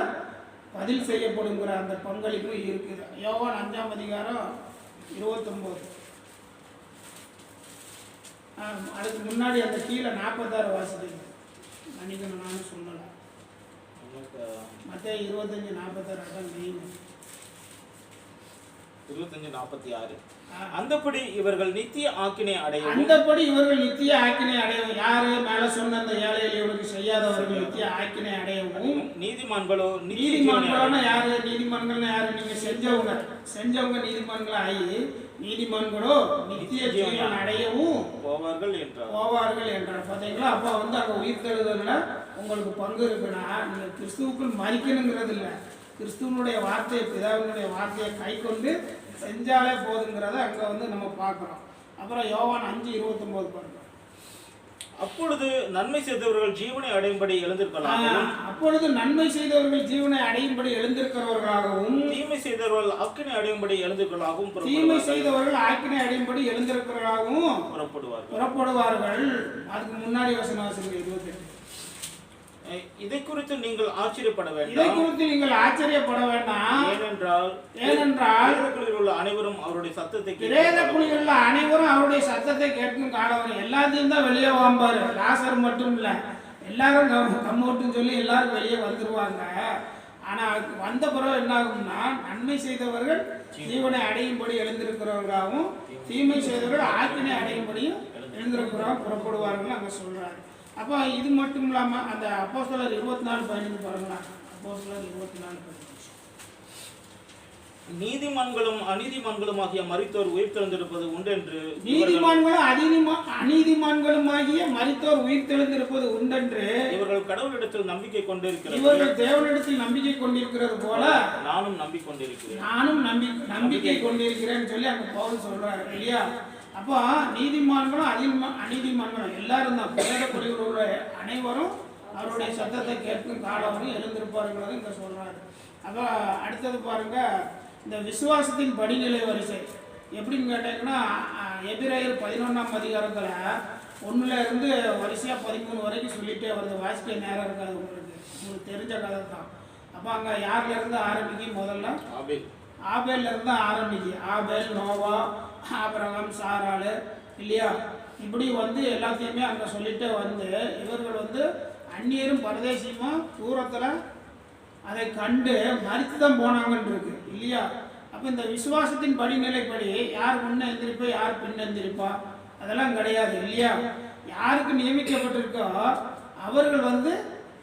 S2: பதில் செய்யப்படுங்கிற அந்த பங்களிப்பு இருக்குது. யோவான் 5ஆம் அதிகாரம் 29. அதுக்கு முன்னாடி அந்த கீழே 46 வாசிக்கிறீங்க. மன்னிக்கணும், நானும் சொல்லலை. மத்தேயு 25:46 அதான் மெயின்.
S8: 25:46. அந்தபடி இவர்கள் நித்திய ஆக்கினை அடையும்.
S2: யாரு மேல சொன்ன அந்த ஏழை எளியவனுக்கு செய்யாதவர்கள் நித்திய ஆக்கினை அடையவும்.
S8: நீதிமான்களோ
S2: யாரு? நீதிமான்கள் யாரு? நீங்க செஞ்சவங்க நீதிமான்கள் ஆகி நீதிமான்களோ நித்திய ஜீவன் அடையவும்
S8: போவார்கள்
S2: என்றார். பாத்தீங்களா? அப்ப அங்க உயிர்த்தெழுதல்ல உங்களுக்கு பங்கு இருக்குன்னா நீங்க கிறிஸ்துவுக்குள் மரிக்கணுங்கிறது இல்லை. கிறிஸ்துவனுடைய வார்த்தையை, பிதாவினுடைய வார்த்தையை கை கொண்டு செஞ்சாலே போதுங்கிறத அங்க நம்ம பார்க்கிறோம். அப்புறம் யோவான் 5:29 பாருங்க.
S8: அப்பொழுது நன்மை செய்தவர்கள் ஜீவனை அடையும்படி எழுந்திருக்கிறவர்களாகவும் தீமை செய்தவர்கள் ஆக்கினை அடையும்படி எழுந்திருக்கிறவர்களாகவும்
S2: புறப்படுவார்கள். அதுக்கு முன்னாடி வசனம் 28.
S8: இதை குறித்து நீங்கள் ஆச்சரியப்பட வேண்டாம்.
S2: ஏனென்றால்
S8: உள்ள அனைவரும் அவருடைய சத்தத்தை
S2: கேட்கும் காலம் எல்லாத்தையும் தான் வெளியே வாம்பாரு. லாசர் மட்டும் இல்ல, எல்லாரும் கம்மோட்டுன்னு சொல்லி எல்லாரும் வெளியே வந்துருவாங்க. ஆனா வந்த பிறகு என்ன ஆகும்னா, நன்மை செய்தவர்கள் ஜீவனை அடையும்படி எழுந்திருக்கிறவர்களாகவும் தீமை செய்தவர்கள் ஆக்கினை அடையும்படியும் எழுந்திருக்கிறவங்க புறப்படுவார்கள் அங்க சொல்றாரு. அப்போ இது மட்டும் இல்லாமல் அந்த அப்போஸ்தலர் 24:15 பாருங்களா. அப்போஸ்தலர் 24:15.
S8: நீதிமான்களும் அநீதிமான்களுமாகிய மரித்தோர் உயிர்த்தெழுந்திருப்பது உண்டென்று
S2: அநீதிமான்களுமாகிய மரித்தோர் உயிர்த்தெழுந்திருப்பது உண்டென்று
S8: இவர்கள் கடவுளிடத்தில் நம்பிக்கை கொண்டிருக்கிறார்கள்.
S2: இவர்கள் தேவனிடத்தில் நம்பிக்கை கொண்டிருக்கிறது போல
S8: நானும்
S2: நம்பிக்கை கொண்டிருக்கிறேன்னு சொல்லி அங்க பவுல் சொல்றாரு இல்லையா? அப்போ நீதிமான்களும் அநீதிமான்களும் எல்லாரும் தான் பிறகுள்ள அனைவரும் அவருடைய சத்தத்தை கேட்கும் காலம் எழுந்திருப்பார்கள் இங்க சொல்றாரு. அப்போ அடுத்தது பாருங்க, இந்த விசுவாசத்தின் படிநிலை வரிசை எப்படின்னு கேட்டீங்கன்னா, எபிரேயர் 11ஆம் அதிகாரத்தில் 1 இருந்து வரிசையா 13 வரைக்கும் சொல்லிட்டே வருது. வாசிக்க நேரம் இருக்காது, உங்களுக்கு தெரிஞ்ச கதை தான். அப்போ அங்கே யார்ல இருந்து ஆரம்பிக்க? முதல்ல ஆபேல்ல இருந்து ஆரம்பிக்கு. ஆபேல், நோவா, ஆபிரகாம், சாராளு இல்லையா? இப்படி எல்லாத்தையுமே அங்கே சொல்லிட்டே இவர்கள் அந்நியரும் பரதேசியுமா தூரத்தில் அதை கண்டு மறித்து தான் போனாங்கன்னு இருக்கு இல்லையா? அப்போ இந்த விசுவாசத்தின் படிநிலைப்படி யார் முன்ன எந்திரிப்பா யார் பின் எந்திரிப்பா அதெல்லாம் கிடையாது இல்லையா? யாருக்கு நியமிக்கப்பட்டிருக்கோ அவர்கள்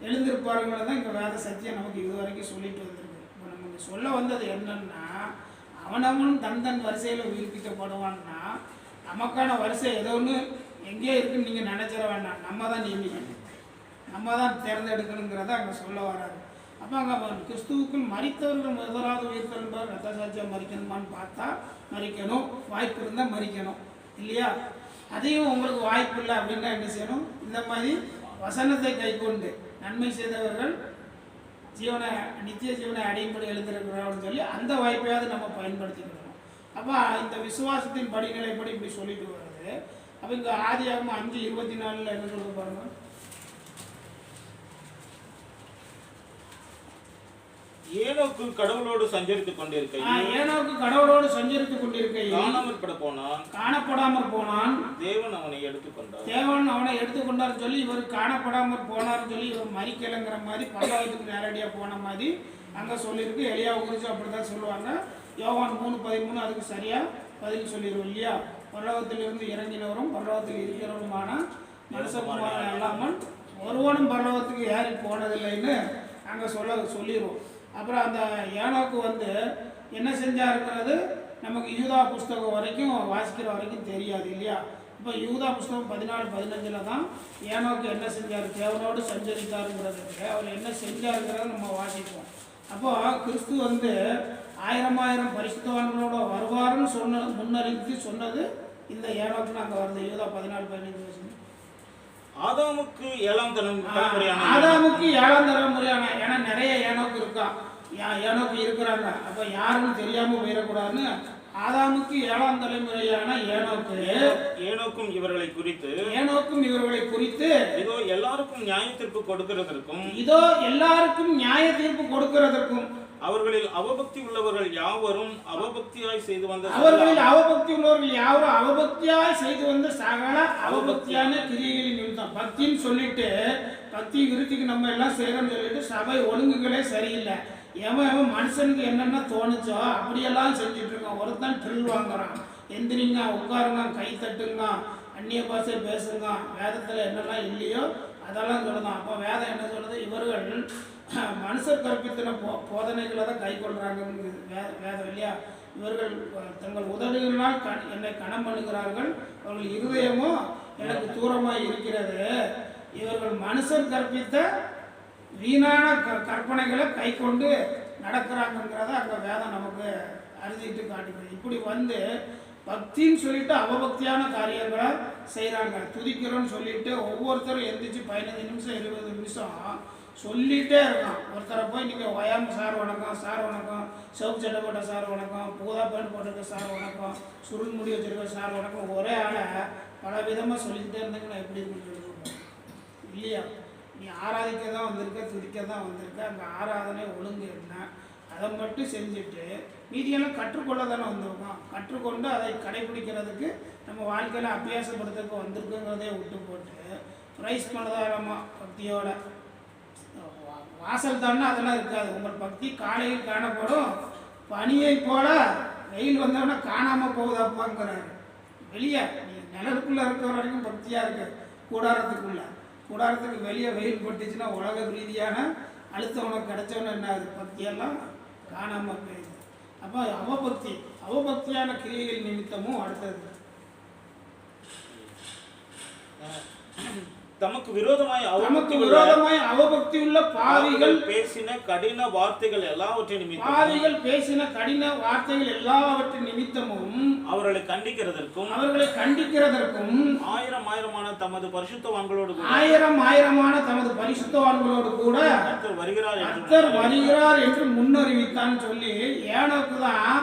S2: எழுந்திருப்பார்கள் தான் இங்கே வேத சத்தியம் நமக்கு இது வரைக்கும் சொல்லிட்டு வந்திருக்கு. இப்போ நமக்கு சொல்ல வந்தது என்னன்னா, அவனவனும் தன் வரிசையில் உயிர்ப்பிக்கப்படுவான்னா நமக்கான வரிசை ஏதோ ஒன்று எங்கேயோ இருக்குன்னு நீங்கள் நினைச்சிட வேண்டாம். நம்ம தான் நியமிக்கணும், நம்ம தான் தேர்ந்தெடுக்கணுங்கிறத அங்கே சொல்ல வராது. அப்போ அங்கே கிறிஸ்துவுக்குள் மரித்தவர்கள் முதலாவது உயிர்த்தெழுந்தார். ரத்த சாட்சியாக மறிக்கணுமான்னு பார்த்தா மறிக்கணும், வாய்ப்பு இருந்தால் மறிக்கணும் இல்லையா? அதையும் உங்களுக்கு வாய்ப்பு இல்லை அப்படின்னா என்ன செய்யணும்? இந்த மாதிரி வசனத்தை கை கொண்டு நன்மை செய்தவர்கள் நித்திய ஜீவனை அடையும்படி எழுந்திருக்கிறான்னு சொல்லி அந்த வாய்ப்பையாவது நம்ம பயன்படுத்திக்கணும். அப்போ இந்த விசுவாசத்தின் படிநிலைப்படி இப்படி சொல்லிட்டு வருது. அப்போ இங்கே ஆதியாகமம் 5:24 என்ன சொல்ல பாருங்க.
S8: ஏனோக்கு கடவுளோடு சஞ்சரித்துக் கொண்டிருக்கையில்
S2: ஏனோக்கு கடவுளோடு சஞ்சரித்துக் கொண்டிருக்கையில்
S8: காணாமற் போனான்.
S2: தேவன் அவனை எடுத்துக்கொண்டார் சொல்லி இவர் காணப்படாமற் போனார் சொல்லி இவர் மரிக்கலைங்கிற மாதிரி பரலோகத்துக்கு நேரடியாக போன மாதிரி அங்கே சொல்லியிருக்கு. எலியாவை குறித்து அப்படிதான் சொல்லுவாங்க. யோவான் 3:13 அதுக்கு சரியா பதில் சொல்லிடுவோம் இல்லையா? பரலோகத்திலிருந்து இறங்கினவரும் பரலோகத்தில் இருக்கிறவருமான மனுஷகுமாரன் அல்லாமல் ஒருவனும் பரலோகத்துக்கு ஏறி போனதில்லைன்னு அங்கே சொல்லிடுவோம். அப்புறம் அந்த ஏனோக்கு வந்து என்ன செஞ்சாருங்கிறது நமக்கு யூதா புஸ்தகம் வரைக்கும் வாசிக்கிற வரைக்கும் தெரியாது இல்லையா? இப்போ யூதா புஸ்தகம் 14:15 தான் ஏனோக்கு என்ன செஞ்சார், தேவனோடு சஞ்சரித்தாருங்கிறதுக்கு அவர் என்ன செஞ்சாருங்கிறத நம்ம வாசிப்போம். அப்போ கிறிஸ்து வந்து 1000 பரிசுத்தவான்களோட வருவாருன்னு முன்னறிவித்து சொன்னது இந்த ஏனோக்குன்னு அங்கே வருது. யூதா 14:15
S8: ஆதாமுக்கு 7ஆம்
S2: தலைமுறையான ஏன்னா நிறைய ஏனோக்கு ஏனோக்கு இருக்கிறாங்க. அப்போ யாருன்னு தெரியாமல் போயிடக்கூடாதுன்னு ஆதாமுக்கு 7ஆம் தலைமுறையான
S8: ஏனோக்கும் இவர்களை
S2: குறித்து
S8: இதோ எல்லாருக்கும் நியாய தீர்ப்பு கொடுக்கிறதற்கும் அவர்களில் அவபக்தி உள்ளவர்கள் யாவரும் அவபக்தியாய் செய்து வந்த சகல அவபக்தியான கிரியைகளின் நிமித்தம். பக்தின்னு சொல்லிட்டு பக்தி விருத்திக்கு நம்ம எல்லாம் செய்யறோம்னு சொல்லிட்டு சபை ஒழுங்குகளே சரியில்லை. எவன் மனுஷனுக்கு என்னென்ன தோணுச்சோ அப்படியெல்லாம் செஞ்சுட்டு இருக்கான். ஒருத்தன் ட்ரில் வாங்குறான், எந்திரிங்க, உட்காருங்க, கை தட்டுங்க, அந்நிய பாஷை பேசுங்க, வேதத்தில் என்னெல்லாம் இல்லையோ அதெல்லாம் சொல்லுதான். அப்போ வேதம் என்ன சொல்லுது, இவர்கள் மனுஷர் கற்பித்தின போதனைகளை தான் கை கொள்றாங்க வேதம் இல்லையா? இவர்கள் தங்கள் உதடுகளினால் என்னை கணம் பண்ணுகிறார்கள், அவர்கள் இருதயமோ எனக்கு தூரமாக இருக்கிறது. இவர்கள் மனுஷர் கற்பித்த வீணான கற்பனைகளை கை கொண்டு நடக்கிறாங்கிறத அங்கே வேதம் நமக்கு அறிஞ்சிட்டு காட்டுகிறது. இப்படி வந்து பக்தின்னு சொல்லிட்டு அவபக்தியான காரியங்களை செய்கிறாங்க. துதிக்கிறோன்னு சொல்லிட்டு ஒவ்வொருத்தரும் எந்திரிச்சு 15 நிமிஷம் 20 நிமிஷம் சொல்லிகிட்டே இருக்கான். ஒருத்தரை போய் நீங்கள் ஒயாம சார் வணக்கம், சார் வணக்கம், சிவப்பு சட்டை போட்ட சார் வணக்கம், பூதா பேண்ட் போட்டிருக்க சார் வணக்கம், சுருள் முடி வச்சிருக்க சார் வணக்கம், ஒரே ஆளை பல விதமாக சொல்லிக்கிட்டே இருந்தீங்கன்னா எப்படி இருக்குன்னு சொல்லுவாங்க இல்லையா? நீ ஆராதிக்க தான் வந்திருக்க, துதிக்க தான் வந்திருக்க, அங்கே ஆராதனை ஒழுங்கு என்ன அதை மட்டும் செஞ்சுட்டு மீதியெல்லாம் கற்றுக்கொள்ள தானே வந்திருக்கோம். கற்றுக்கொண்டு அதை கடைபிடிக்கிறதுக்கு நம்ம வாழ்க்கையில் அபியாசப்படுத்துறதுக்கு வந்திருக்குங்கிறதே விட்டு போட்டு ப்ரைஸ் பண்ணதாரமா பக்தியோட வாசல் தானே அதெல்லாம் இருக்காது. உங்கள் பக்தி காலையில் காணப்படும், பனியை போல வெயில் வந்தவொடனே காணாமல் போகுதாப்பாங்கிறாரு. வெளியே நீ நிழலுக்குள்ளே இருக்கிற வரைக்கும் பக்தியாக இருக்கு. கூடாரத்துக்கு வெளியே வெயில் பட்டுச்சுன்னா உலக ரீதியான அழுத்தம் உனக்கு கிடைச்சவன என்ன ஆகுது, பக்தியெல்லாம் காணாமல் போயிடுது. அப்போ அவபக்தியான கிரியைகள் நிமித்தமும் அடுத்தது தமக்கு விரோதமாய்
S2: அவபக்தி உள்ள பாவிகள்
S8: பேசின கடின வார்த்தைகள் எல்லாவற்றின்
S2: நிமித்தமும்
S8: அவர்களை கண்டிக்கிறதற்கும் ஆயிரமான தமது பரிசுத்தவான்களோடு
S2: கூட கர்த்தர் வருகிறார் என்று முன்னறிவித்தான் சொல்லி ஏனோக்கு தான்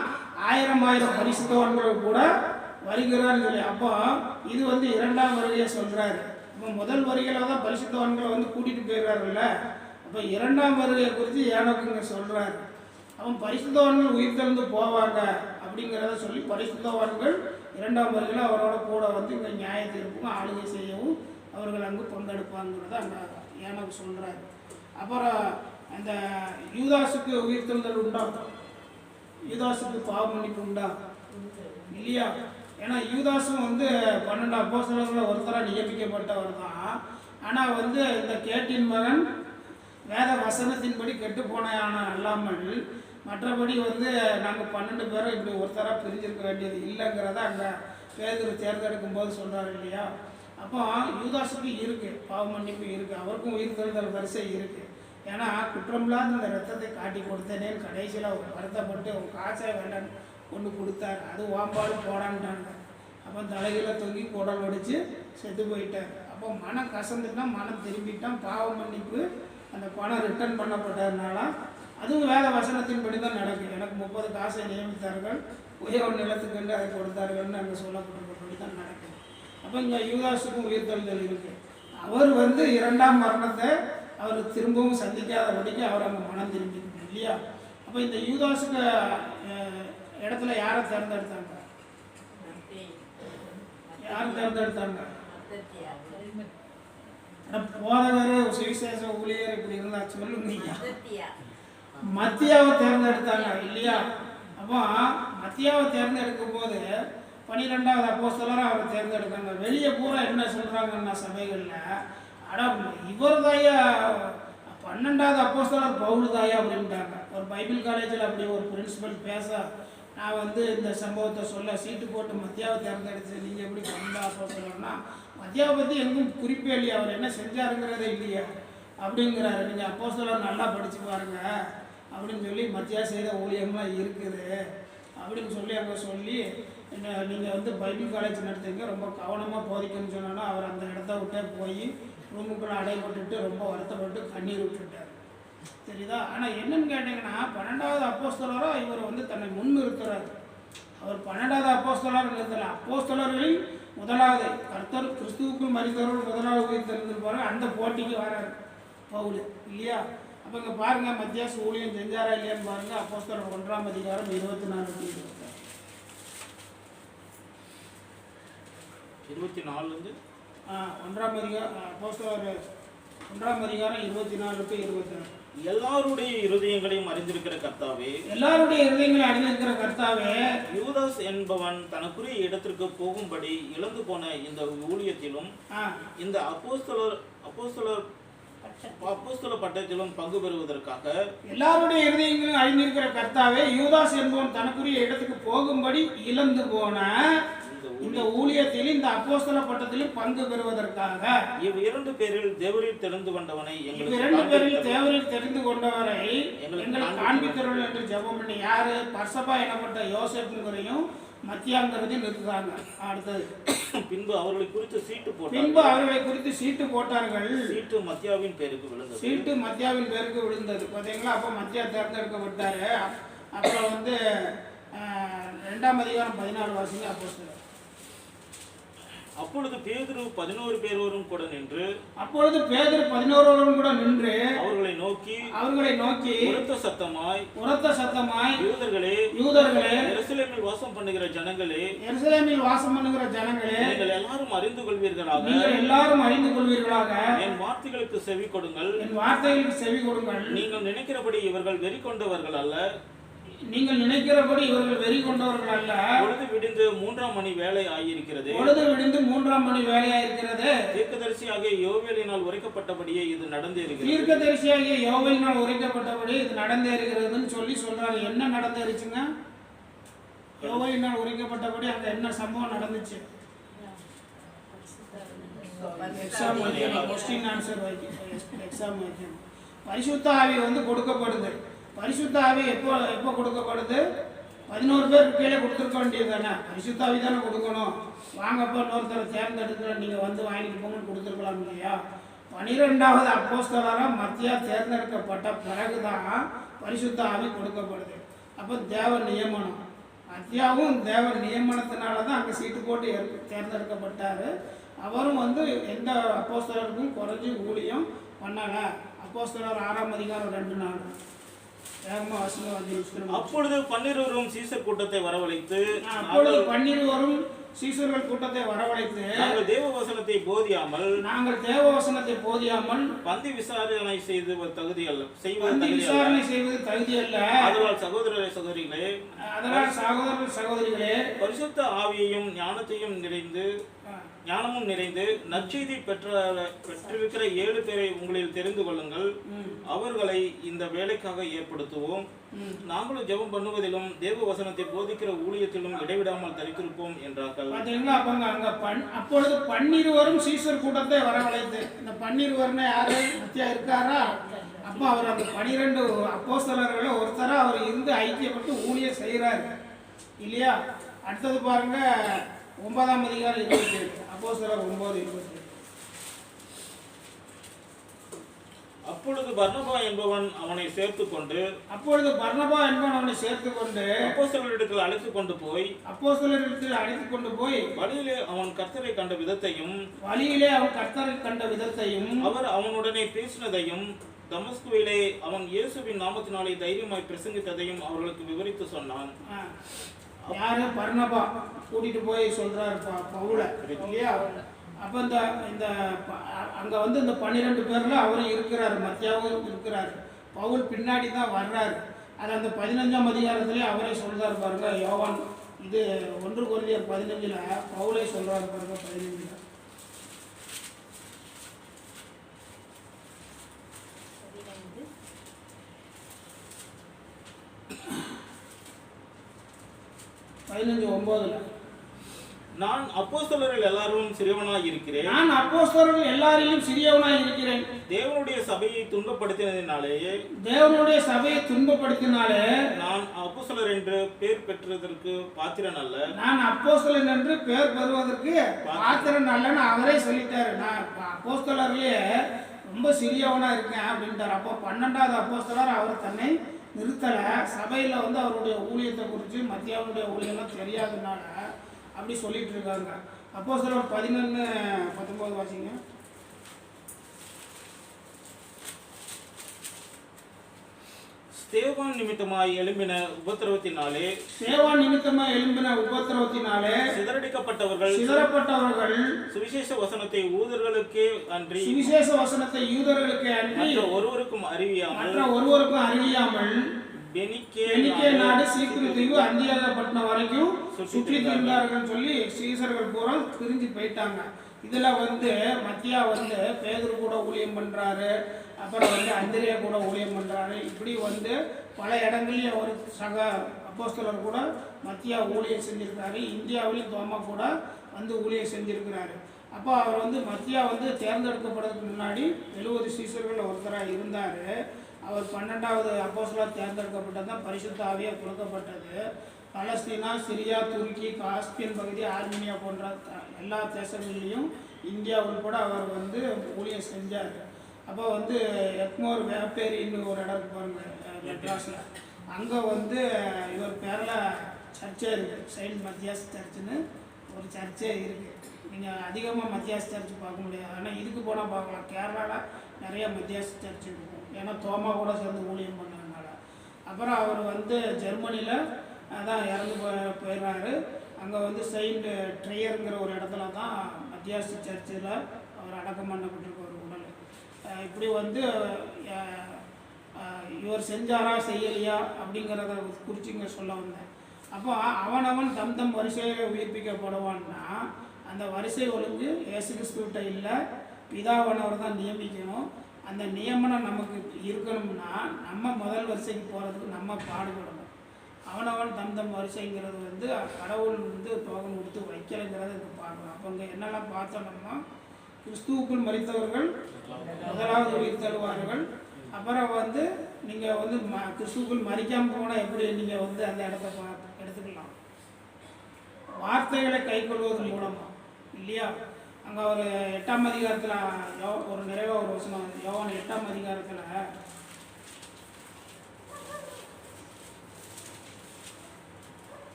S2: 1000 பரிசுத்தவான்களோடு கூட வருகிறார் சொல்லி. அப்போ இது வந்து 2ஆம் வருகையை சொல்றாரு. இப்போ முதல் வருகையில் தான் பரிசுத்தவான்களை வந்து கூட்டிகிட்டு போயிடுறாருல்ல. அப்போ 2ஆம் வருகையை குறித்து ஏனோக்குங்க சொல்கிறாரு. அவன் பரிசுத்தவான்கள் உயிர் தெழுந்து போவாங்க அப்படிங்கிறத சொல்லி பரிசுத்தவான்கள் 2ஆம் வருகையில் அவரோட கூட வந்து இங்கே நியாய தீர்ப்புக்கும் ஆளுகை செய்யவும் அவர்கள் அங்கு பங்கெடுப்பாங்கிறத அங்கே ஏனோக்கு சொல்கிறாரு. அப்புறம் அந்த யூதாசுக்கு உயிர் தெழுதல் உண்டா? யூதாசுக்கு பாவ மன்னிப்பு உண்டா? இல்லையா? ஏன்னா யூதாசும் வந்து 12 அப்போஸ்தலர்களில் ஒருத்தராக நியமிக்கப்பட்டவர் தான். ஆனால் வந்து இந்த கேட்டின் மகன் வேத வசனத்தின்படி கெட்டு போனான அல்லாமல் மற்றபடி வந்து நாங்கள் 12 பேரும் இப்படி ஒருத்தராக பிரிஞ்சிருக்க வேண்டியது இல்லைங்கிறத அங்கே பேதுரு தேர்ந்தெடுக்கும் போது சொல்கிறாரு இல்லையா? அப்போ யூதாசுக்கு இருக்குது பாவ மன்னிப்பு இருக்குது, அவருக்கும் உயிர் தெழுதல் வரிசை இருக்குது. ஏன்னா குற்றமில்லாத இந்த ரத்தத்தை காட்டி கொடுத்தேனேன்னு கடைசியில் அவர் வருத்தப்பட்டு அவங்க காசே வேண்டான்னு கொண்டு கொடுத்தாரு. அது வாம்பாடு போடான்ட்டாங்க. அப்போ தலைகளை தொங்கி குடல் வடித்து செத்து போயிட்டார். அப்போ மனம் கசந்துட்டா, மனம் திரும்பிட்டான், பாவ மன்னிப்பு அந்த பணம் ரிட்டர்ன் பண்ணப்பட்டதுனால அதுவும் வேத வசனத்தின்படி தான் நடக்கும். எனக்கு 30 காசை நியமித்தார்கள், உயர் நிலத்துக்கு அதை கொடுத்தார்கள்னு அங்கே சொல்லப்பட்டபடி தான் நடக்கும். அப்போ இங்கே யூதாசுக்கும் உயிர்த்தெழுதல் இருக்குது. அவர் வந்து 2ஆம் மரணத்தை அவர் திரும்பவும் சந்திக்காதபடிக்கு அவர் அங்கே மனம் திரும்பி இல்லையா?
S8: அப்போ இந்த யூதாஸுக்கு இடத்துல யாரை தேர்ந்தெடுத்தாங்க? யார் தேர்ந்தெடுத்தாங்க? போதகர், சுவிசேஷ ஊழியர் இப்படி இருந்தா சொல்லுங்க. மத்தியாவை தேர்ந்தெடுத்தாங்க இல்லையா? அப்போ மத்தியாவை தேர்ந்தெடுக்கும் போது 12வது அப்போஸ்தலராக அவரை தேர்ந்தெடுக்காங்க. வெளியே பூரா என்ன சொல்கிறாங்கன்னா சபைகளில், ஆனால் இவர் தாயா 12வது அப்போஸ்தலர் பவுல் தாயா அப்படின்ட்டாங்க. ஒரு பைபிள் காலேஜில் அப்படி ஒரு பிரின்சிபல் பேச, நான் வந்து இந்த சம்பவத்தை சொல்ல சீட்டு போட்டு மத்தியாவை தேர்ந்தெடுத்து நீங்கள் எப்படி 12வது அப்போஸ்தலர்னா, மத்தியாவை பற்றி எங்கும் குறிப்பே இல்லையா, அவர் என்ன செஞ்சாருங்கிறதே இல்லையா அப்படிங்கிறாரு. நீங்கள் அப்போஸ்தலர் நல்லா படித்து பாருங்க அப்படின்னு சொல்லி மத்தியா செய்த ஊழியமாக இருக்குது அப்படின்னு சொல்லி அங்கே சொல்லி, நீங்கள் வந்து பைபிள் காலேஜ் நடத்துங்க, ரொம்ப கவனமாக போதிக்கணும்னு சொன்னோன்னா அவர் அந்த இடத்த விட்டே போய் ரூமுக்குள்ளே அடைப்பட்டு ரொம்ப வருத்தப்பட்டு கண்ணீர் விட்டுட்டார். தெரியுதா? ஆனால் என்னன்னு கேட்டிங்கன்னா 12வது அப்போஸ்தலராக இவர் வந்து தன்னை முன்னிறுத்துறாரு. அவர் 12வது அப்போஸ்தலர் நிறுத்தலை, அப்போஸ்தலர்களில் முதலாவது கர்த்தர் கிறிஸ்துவுக்குள் மரித்தவர்கள் முதலாவது உயிர் தெரிந்திருப்பாரு. அந்த போட்டிக்கு வராரு பவுல் இல்லையா? அப்போ இங்கே பாருங்கள், மத்தியாஸ் ஊழியம் செஞ்சாரா இல்லையான்னு பாருங்கள். அப்போஸ்தலர் 1ஆம் அதிகாரம் 24
S9: 24
S8: 1ஆம் அதிகாரம் அப்போஸ்தலர் 1ஆம் அதிகாரம் 24-26.
S9: எல்லாருடைய இருதயங்களையும் அறிந்திருக்கிற கர்த்தாவே,
S8: எல்லாருடைய இருதயங்களை அறிந்திருக்கிற கர்த்தாவே,
S9: யூதாஸ் என்பவன் தனக்குரிய இடத்திற்கு போகும்படி இழந்து போன இந்த ஊழியத்திலும் இந்த அப்போஸ்தல பட்டத்திலும் பங்கு பெறுவதற்காக,
S8: எல்லாருடைய இருதயங்களும் அறிந்திருக்கிற கர்த்தாவே, யூதாஸ் என்பவன் தனக்குரிய இடத்துக்கு போகும்படி இழந்து போன இந்த ஊழியத்தில் இந்த அப்போஸ்தல பட்டத்திலும் பங்கு பெறுவதற்காக,
S9: இவ்விரண்டு பேரில் தேவரில் தெரிந்து கொண்டவனை
S8: எங்களுக்கு காண்பிக்கிறவர்கள் என்று ஜெபம் பண்ணி, யாரு? பர்சபா எனப்பட்ட யோசேப்புங்கிறதையும் மத்தியாங்கிறதையும் நிறுத்துறாங்க. அடுத்தது
S9: பின்பு அவர்களை குறித்து சீட்டு போட்டார்கள்.
S8: சீட்டு மத்தியாவின் பேருக்கு விழுந்தது. பார்த்தீங்களா? அப்போ மத்தியா தேர்ந்தெடுக்கப்பட்டாரு. அப்புறம் வந்து 2ஆம் அதிகாரம் 14 வாசிங்க அப்போஸ்தலர்.
S9: அப்பொழுது பேதுரு 11 பேரோரும் கூட நின்று அவர்களை நோக்கி உரத்த சத்தமாய் யூதர்களே, எருசலேமில் வாசம் பண்ணுகிற ஜனங்களே, நீங்கள் எல்லாரும் அறிந்து கொள்வீர்களாக, என் வார்த்தைகளுக்கு செவி கொடுங்கள். நீங்கள் நினைக்கிறபடி இவர்கள் வெறி கொண்டவர்கள் அல்ல. பொழுது விடிந்து 3ஆம் மணி வேலை ஆகியிருக்கிறது. தீர்க்கதரிசியாகிய யோவேலினால் உரைக்கப்பட்டபடியே இது நடந்தேறுகிறதுன்னு சொல்லி சொல்றாங்க. என்ன நடந்தேறுச்சுங்க? யோவேலினால் உரைக்கப்பட்டபடி அங்க என்ன சம்பவம் நடந்துச்சு? எக்ஸாம் வைக்கணும், கொஸ்டின் ஆன்சர் வைக்கணும், எக்ஸாம் வைக்கணும். பரிசுத்த ஆவி வந்து கொடுக்கப்படுது. பரிசுத்த ஆவி எப்போ கொடுக்கப்படுது? 11 பேர் கீழே கொடுத்துருக்க வேண்டியது தானே. பரிசுத்த ஆவி தானே கொடுக்கணும். வாங்கப்போ இன்னொருத்தரை தேர்ந்தெடுக்கிற நீங்கள் வந்து வாங்கிட்டு போங்கன்னு கொடுத்துருக்கலாம் இல்லையா? 12வது அப்போஸ்தலராக மத்தியா தேர்ந்தெடுக்கப்பட்ட பிறகுதான் பரிசுத்த ஆவி கொடுக்கப்படுது. அப்போ தேவ நியமனம், மத்தியாவும் தேவ நியமனத்தினால தான் அங்கே சீட்டு போட்டு தேர்ந்தெடுக்கப்பட்டார். அவரும் வந்து எந்த அப்போஸ்தலருக்கும் குறைஞ்சி ஊழியம் பண்ணலை. அப்போஸ்தலர் 6ஆம் அதிகாரம் 2-4. அப்பொழுது 12 சீசர் கூட்டத்தை வரவழைத்து
S8: சீசர்கள் கூட்டத்தை வரவழைத்து,
S9: நாங்கள் தேவ வசனத்தை போதியாமல் பந்தி விசாரணை செய்வது தகுதி அல்ல. அதனால் சகோதர சகோதரிகளே, பரிசுத்த ஆவியையும் ஞானமும் நிறைந்து நற்செய்தி பெற்றிருக்கிற 7 பேரை உங்களில் தெரிந்து கொள்ளுங்கள். அவர்களை இந்த வேலைக்காக ஏற்படுத்துவோம். நாங்களும் ஜெபம் பண்ணுவதிலும் தேவ வசனத்தை போதிக்கிற ஊழியத்திலும் இடைவிடாமல் தரித்திருப்போம் என்றார்கள்.
S8: அப்பொழுது 12 சீசர் கூட்டத்தை வரவழைத்து, இந்த 12 யாரு? மத்தியா இருக்காரா? அப்போ அவர் அந்த 12 அப்போஸ்தலர்கள ஒருத்தரா அவர் இருந்து ஐக்கியப்பட்டு ஊழியம் செய்கிறாரு இல்லையா? அடுத்தது பாருங்க, 9ஆம் அதிகாரம் 27. அப்போஸ்தலர் 9:27.
S9: அப்பொழுது பர்னபா என்பவன் அவனை சேர்த்துக் கொண்டு அப்போஸ்தலரிடத்தில் அழைத்துக் கொண்டு போய் வழியிலே அவன் கர்த்தரை கண்ட விதத்தையும் அவர் அவனுடனே பேசினதையும்
S10: தமஸ்குவிலே அவன் இயேசுவின் நாமத்தினாலே தைரியமாய் பிரசங்கித்ததையும் அவர்களுக்கு விவரித்து சொன்னான்.
S8: யாரு? பர்னபா கூட்டிட்டு போய் சொல்றாரு பவுல இல்லையா? அப்ப இந்த அங்க வந்து இந்த 12 பேர்ல அவரும் இருக்கிறாரு, மத்தியாவும் இருக்கிறாரு. பவுல் பின்னாடி தான் வர்றாரு. அது அந்த 15ஆம் அதிகாரத்திலே அவரே சொல்றாரு பாருங்க. யோவான் இது 1 கொரிந்தியர் 15ல பவுலே சொல்றாரு பாருங்க. 15 15:9
S10: நான் அப்போஸ்தலர்கள் எல்லாரும் சிறியவனாய் இருக்கிறேன்.
S8: நான் அப்போஸ்தலர்கள் எல்லாரையும் சிறியவனாய் இருக்கிறேன்.
S10: தேவனுடைய சபையை துன்பப்படுத்தினதினாலே நான் அப்போஸ்தலர் என்று பேர் பெற்றதற்கு பாத்திரன் அல்ல.
S8: நான் அப்போஸ்தலன் என்று பேர் பெறுவதற்கு பாத்திரன் அல்லன்னு அவரே சொல்லிட்டாரு. நான் அப்போஸ்தலர்லயே ரொம்ப சிறியவனா இருக்கேன் அப்படின்ட்டார். அப்போ 12வது அப்போஸ்தலர் அவர் தன்னை நிறுத்தல. சபையில வந்து அவருடைய ஊழியத்தை குறித்து மத்தியாவுடைய ஊழியெல்லாம் தெரியாதனால அப்படி சொல்லிட்டு இருக்காங்க. அப்போஸ்தலர் 11:19 வாசிங்க.
S10: ஸ்தேவான் நிமித்தமாய் எழும்பின உபத்திரவத்தினாலே சிதறடிக்கப்பட்டவர்கள் சுவிசேஷ வசனத்தை யூதர்களுக்கே அன்றி மற்ற ஒருவருக்கும் அறிவியாமல் பெனிக்கே நாடு சீக்கிர தீவு அந்தியோகியா வரைக்கும் சுற்றி இருந்தார்கள் சொல்லி சீசர்கள் பூரா பிரிஞ்சு போயிட்டாங்க. இதுல வந்து மத்தியா வந்து பேதுரு கூட ஊழியம் பண்றாரு, அப்புறம் வந்து அந்திரியா கூட ஊழியம் பண்றாரு. இப்படி வந்து பல இடங்கள்லயே ஒரு சக அப்போஸ்தலர் கூட மத்தியா ஊழியம் செஞ்சிருக்காரு. இந்தியாவிலையும் தோமா கூட வந்து ஊழியம் செஞ்சிருக்கிறாரு. அப்போ அவர் வந்து மத்தியா வந்து தேர்ந்தெடுக்கப்படுறதுக்கு முன்னாடி 70 சீசர்கள் ஒருத்தராக இருந்தார். அவர் 12வது அப்போஸ்தலர் தேர்ந்தெடுக்கப்பட்டது தான் பரிசுத்த ஆவியாக கொடுக்கப்பட்டது. பலஸ்தீனா, சிரியா, துருக்கி, காஸ்பியன் பகுதி, ஆர்மீனியா போன்ற எல்லா தேசங்கள்லையும் இந்தியா உள்பட அவர் வந்து ஊழியம் செஞ்சார். அப்போ வந்து எக்மோர் வேப்பேரின்னு ஒரு இடம் இருக்கு பாருங்க மெட்ராஸில், அங்கே வந்து இவர் பேரில் சர்ச்சே இருக்குது. செயின்ட் மத்தியாஸ் சர்ச்சுன்னு ஒரு சர்ச்சே இருக்குது. நீங்கள் அதிகமாக மத்தியாஸ் சர்ச் பார்க்க முடியாது, ஆனால் இதுக்கு போனால் பார்க்கலாம். கேரளாவில் நிறைய மத்தியாஸ் சர்ச் இருக்கும், ஏன்னா தோமா கூட சேர்ந்து ஊழியம் பண்ணதுனால. அப்புறம் அவர் வந்து ஜெர்மனியில் அதான் இறந்து போயிடுறாரு. அங்கே வந்து செயின்ட் ட்ரையருங்கிற ஒரு இடத்துல தான் மத்தியாஸ் சர்ச்சில் அவர் அடக்கம் பண்ணப்பட்டிருக்க ஒரு உடல். இப்படி வந்து இவர் செஞ்சாரா செய்யலையா அப்படிங்கிறத குறித்து இங்கே சொல்ல வந்தேன். அப்போ அவனவன் தம் வரிசையில் உயிர்ப்பிக்கப்படுவான்னா அந்த வரிசை ஒழுங்கு இயேசு கிறிஸ்துவிட்ட இல்லை, பிதாவானவர் தான் நியமிக்கணும். அந்த நியமனம் நமக்கு இருக்கணும்னா நம்ம முதல் வரிசைக்கு போகிறதுக்கு நம்ம பாடுபடணும். அவனவன் தம் வரிசைங்கிறது வந்து கடவுள் வந்து டோக்கன் கொடுத்து வைக்கலைங்கிறத இது பார்க்கணும். அப்போ இங்கே என்னெல்லாம் பார்த்தோம்னா கிறிஸ்துவுக்குள் மரித்தவர்கள் முதலாவது உயிர் தருவார்கள். அப்புறம் வந்து நீங்கள் வந்து கிறிஸ்துவுக்குள் மரிக்காமல் போனால் எப்படி நீங்கள் வந்து அந்த இடத்த எடுத்துக்கலாம், வார்த்தைகளை கை கொள்வது மூலமாக இல்லையா? அங்கே ஒரு 8ஆம் அதிகாரத்தில் ஒரு நிறைவாக ஒரு வசனம், யோவான் 8ஆம் அதிகாரத்தில்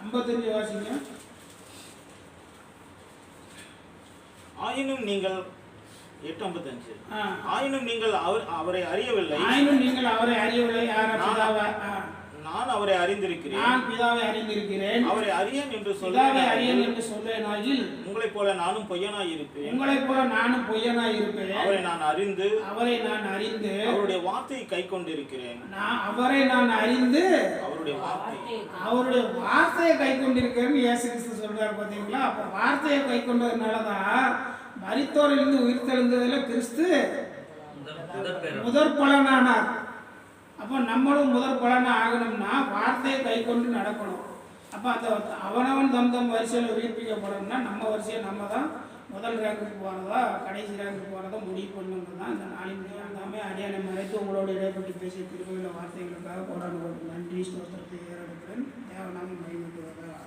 S10: 55 வாசிங்க. ஆயினும் நீங்கள் 8:55 ஆயினும் நீங்கள் அவரை அறியவில்லை. நான் அவரை அறிந்திருக்கிறேன்.
S8: நான் பிதாவை அறிந்திருக்கிறேன்.
S10: அவரை அறியேன் என்று
S8: சொல்லேனாகில்
S10: உங்களைப் போல நானும் பொய்யனாய் இருப்பேன்.
S8: அவரை
S10: நான் அறிந்து அவருடைய வார்த்தையை கை கொண்டிருக்கிறேன்.
S8: அவருடைய வார்த்தையை கை கொண்டிருக்கிறேன் இயேசு கிறிஸ்து சொல்றாரு. பார்த்தீங்களா? அப்போ வார்த்தையை கை கொண்டதுனால தான் மரித்தோரிலிருந்து உயிர்த்தெழுந்ததில் கிறிஸ்து முதற் பலனானார். அப்போ நம்மளும் முதற் பலனாக ஆகணும்னா வார்த்தையை கை கொண்டு நடக்கணும். அப்போ அந்த அவனவன் தம் வரிசையில் உயிர்ப்பிக்கப்படணும்னா நம்ம வரிசையை நம்ம தான் முதல் ரேங்குக்கு போகிறதா கடைசி ரேங்குக்கு போகிறதா முடிவு பண்ணுங்கிறது தான் இந்த நாளின் எல்லாமே அடியானை மறைத்து உங்களோட இடைப்பட்டு பேசிய திருவிழா வார்த்தைகளுக்காக போராடுவோம். நன்றி ஸ்தோத்திரத்தை ஏறெடுக்கிறேன். தேவநாமம் மகிமைப்படுவதாக.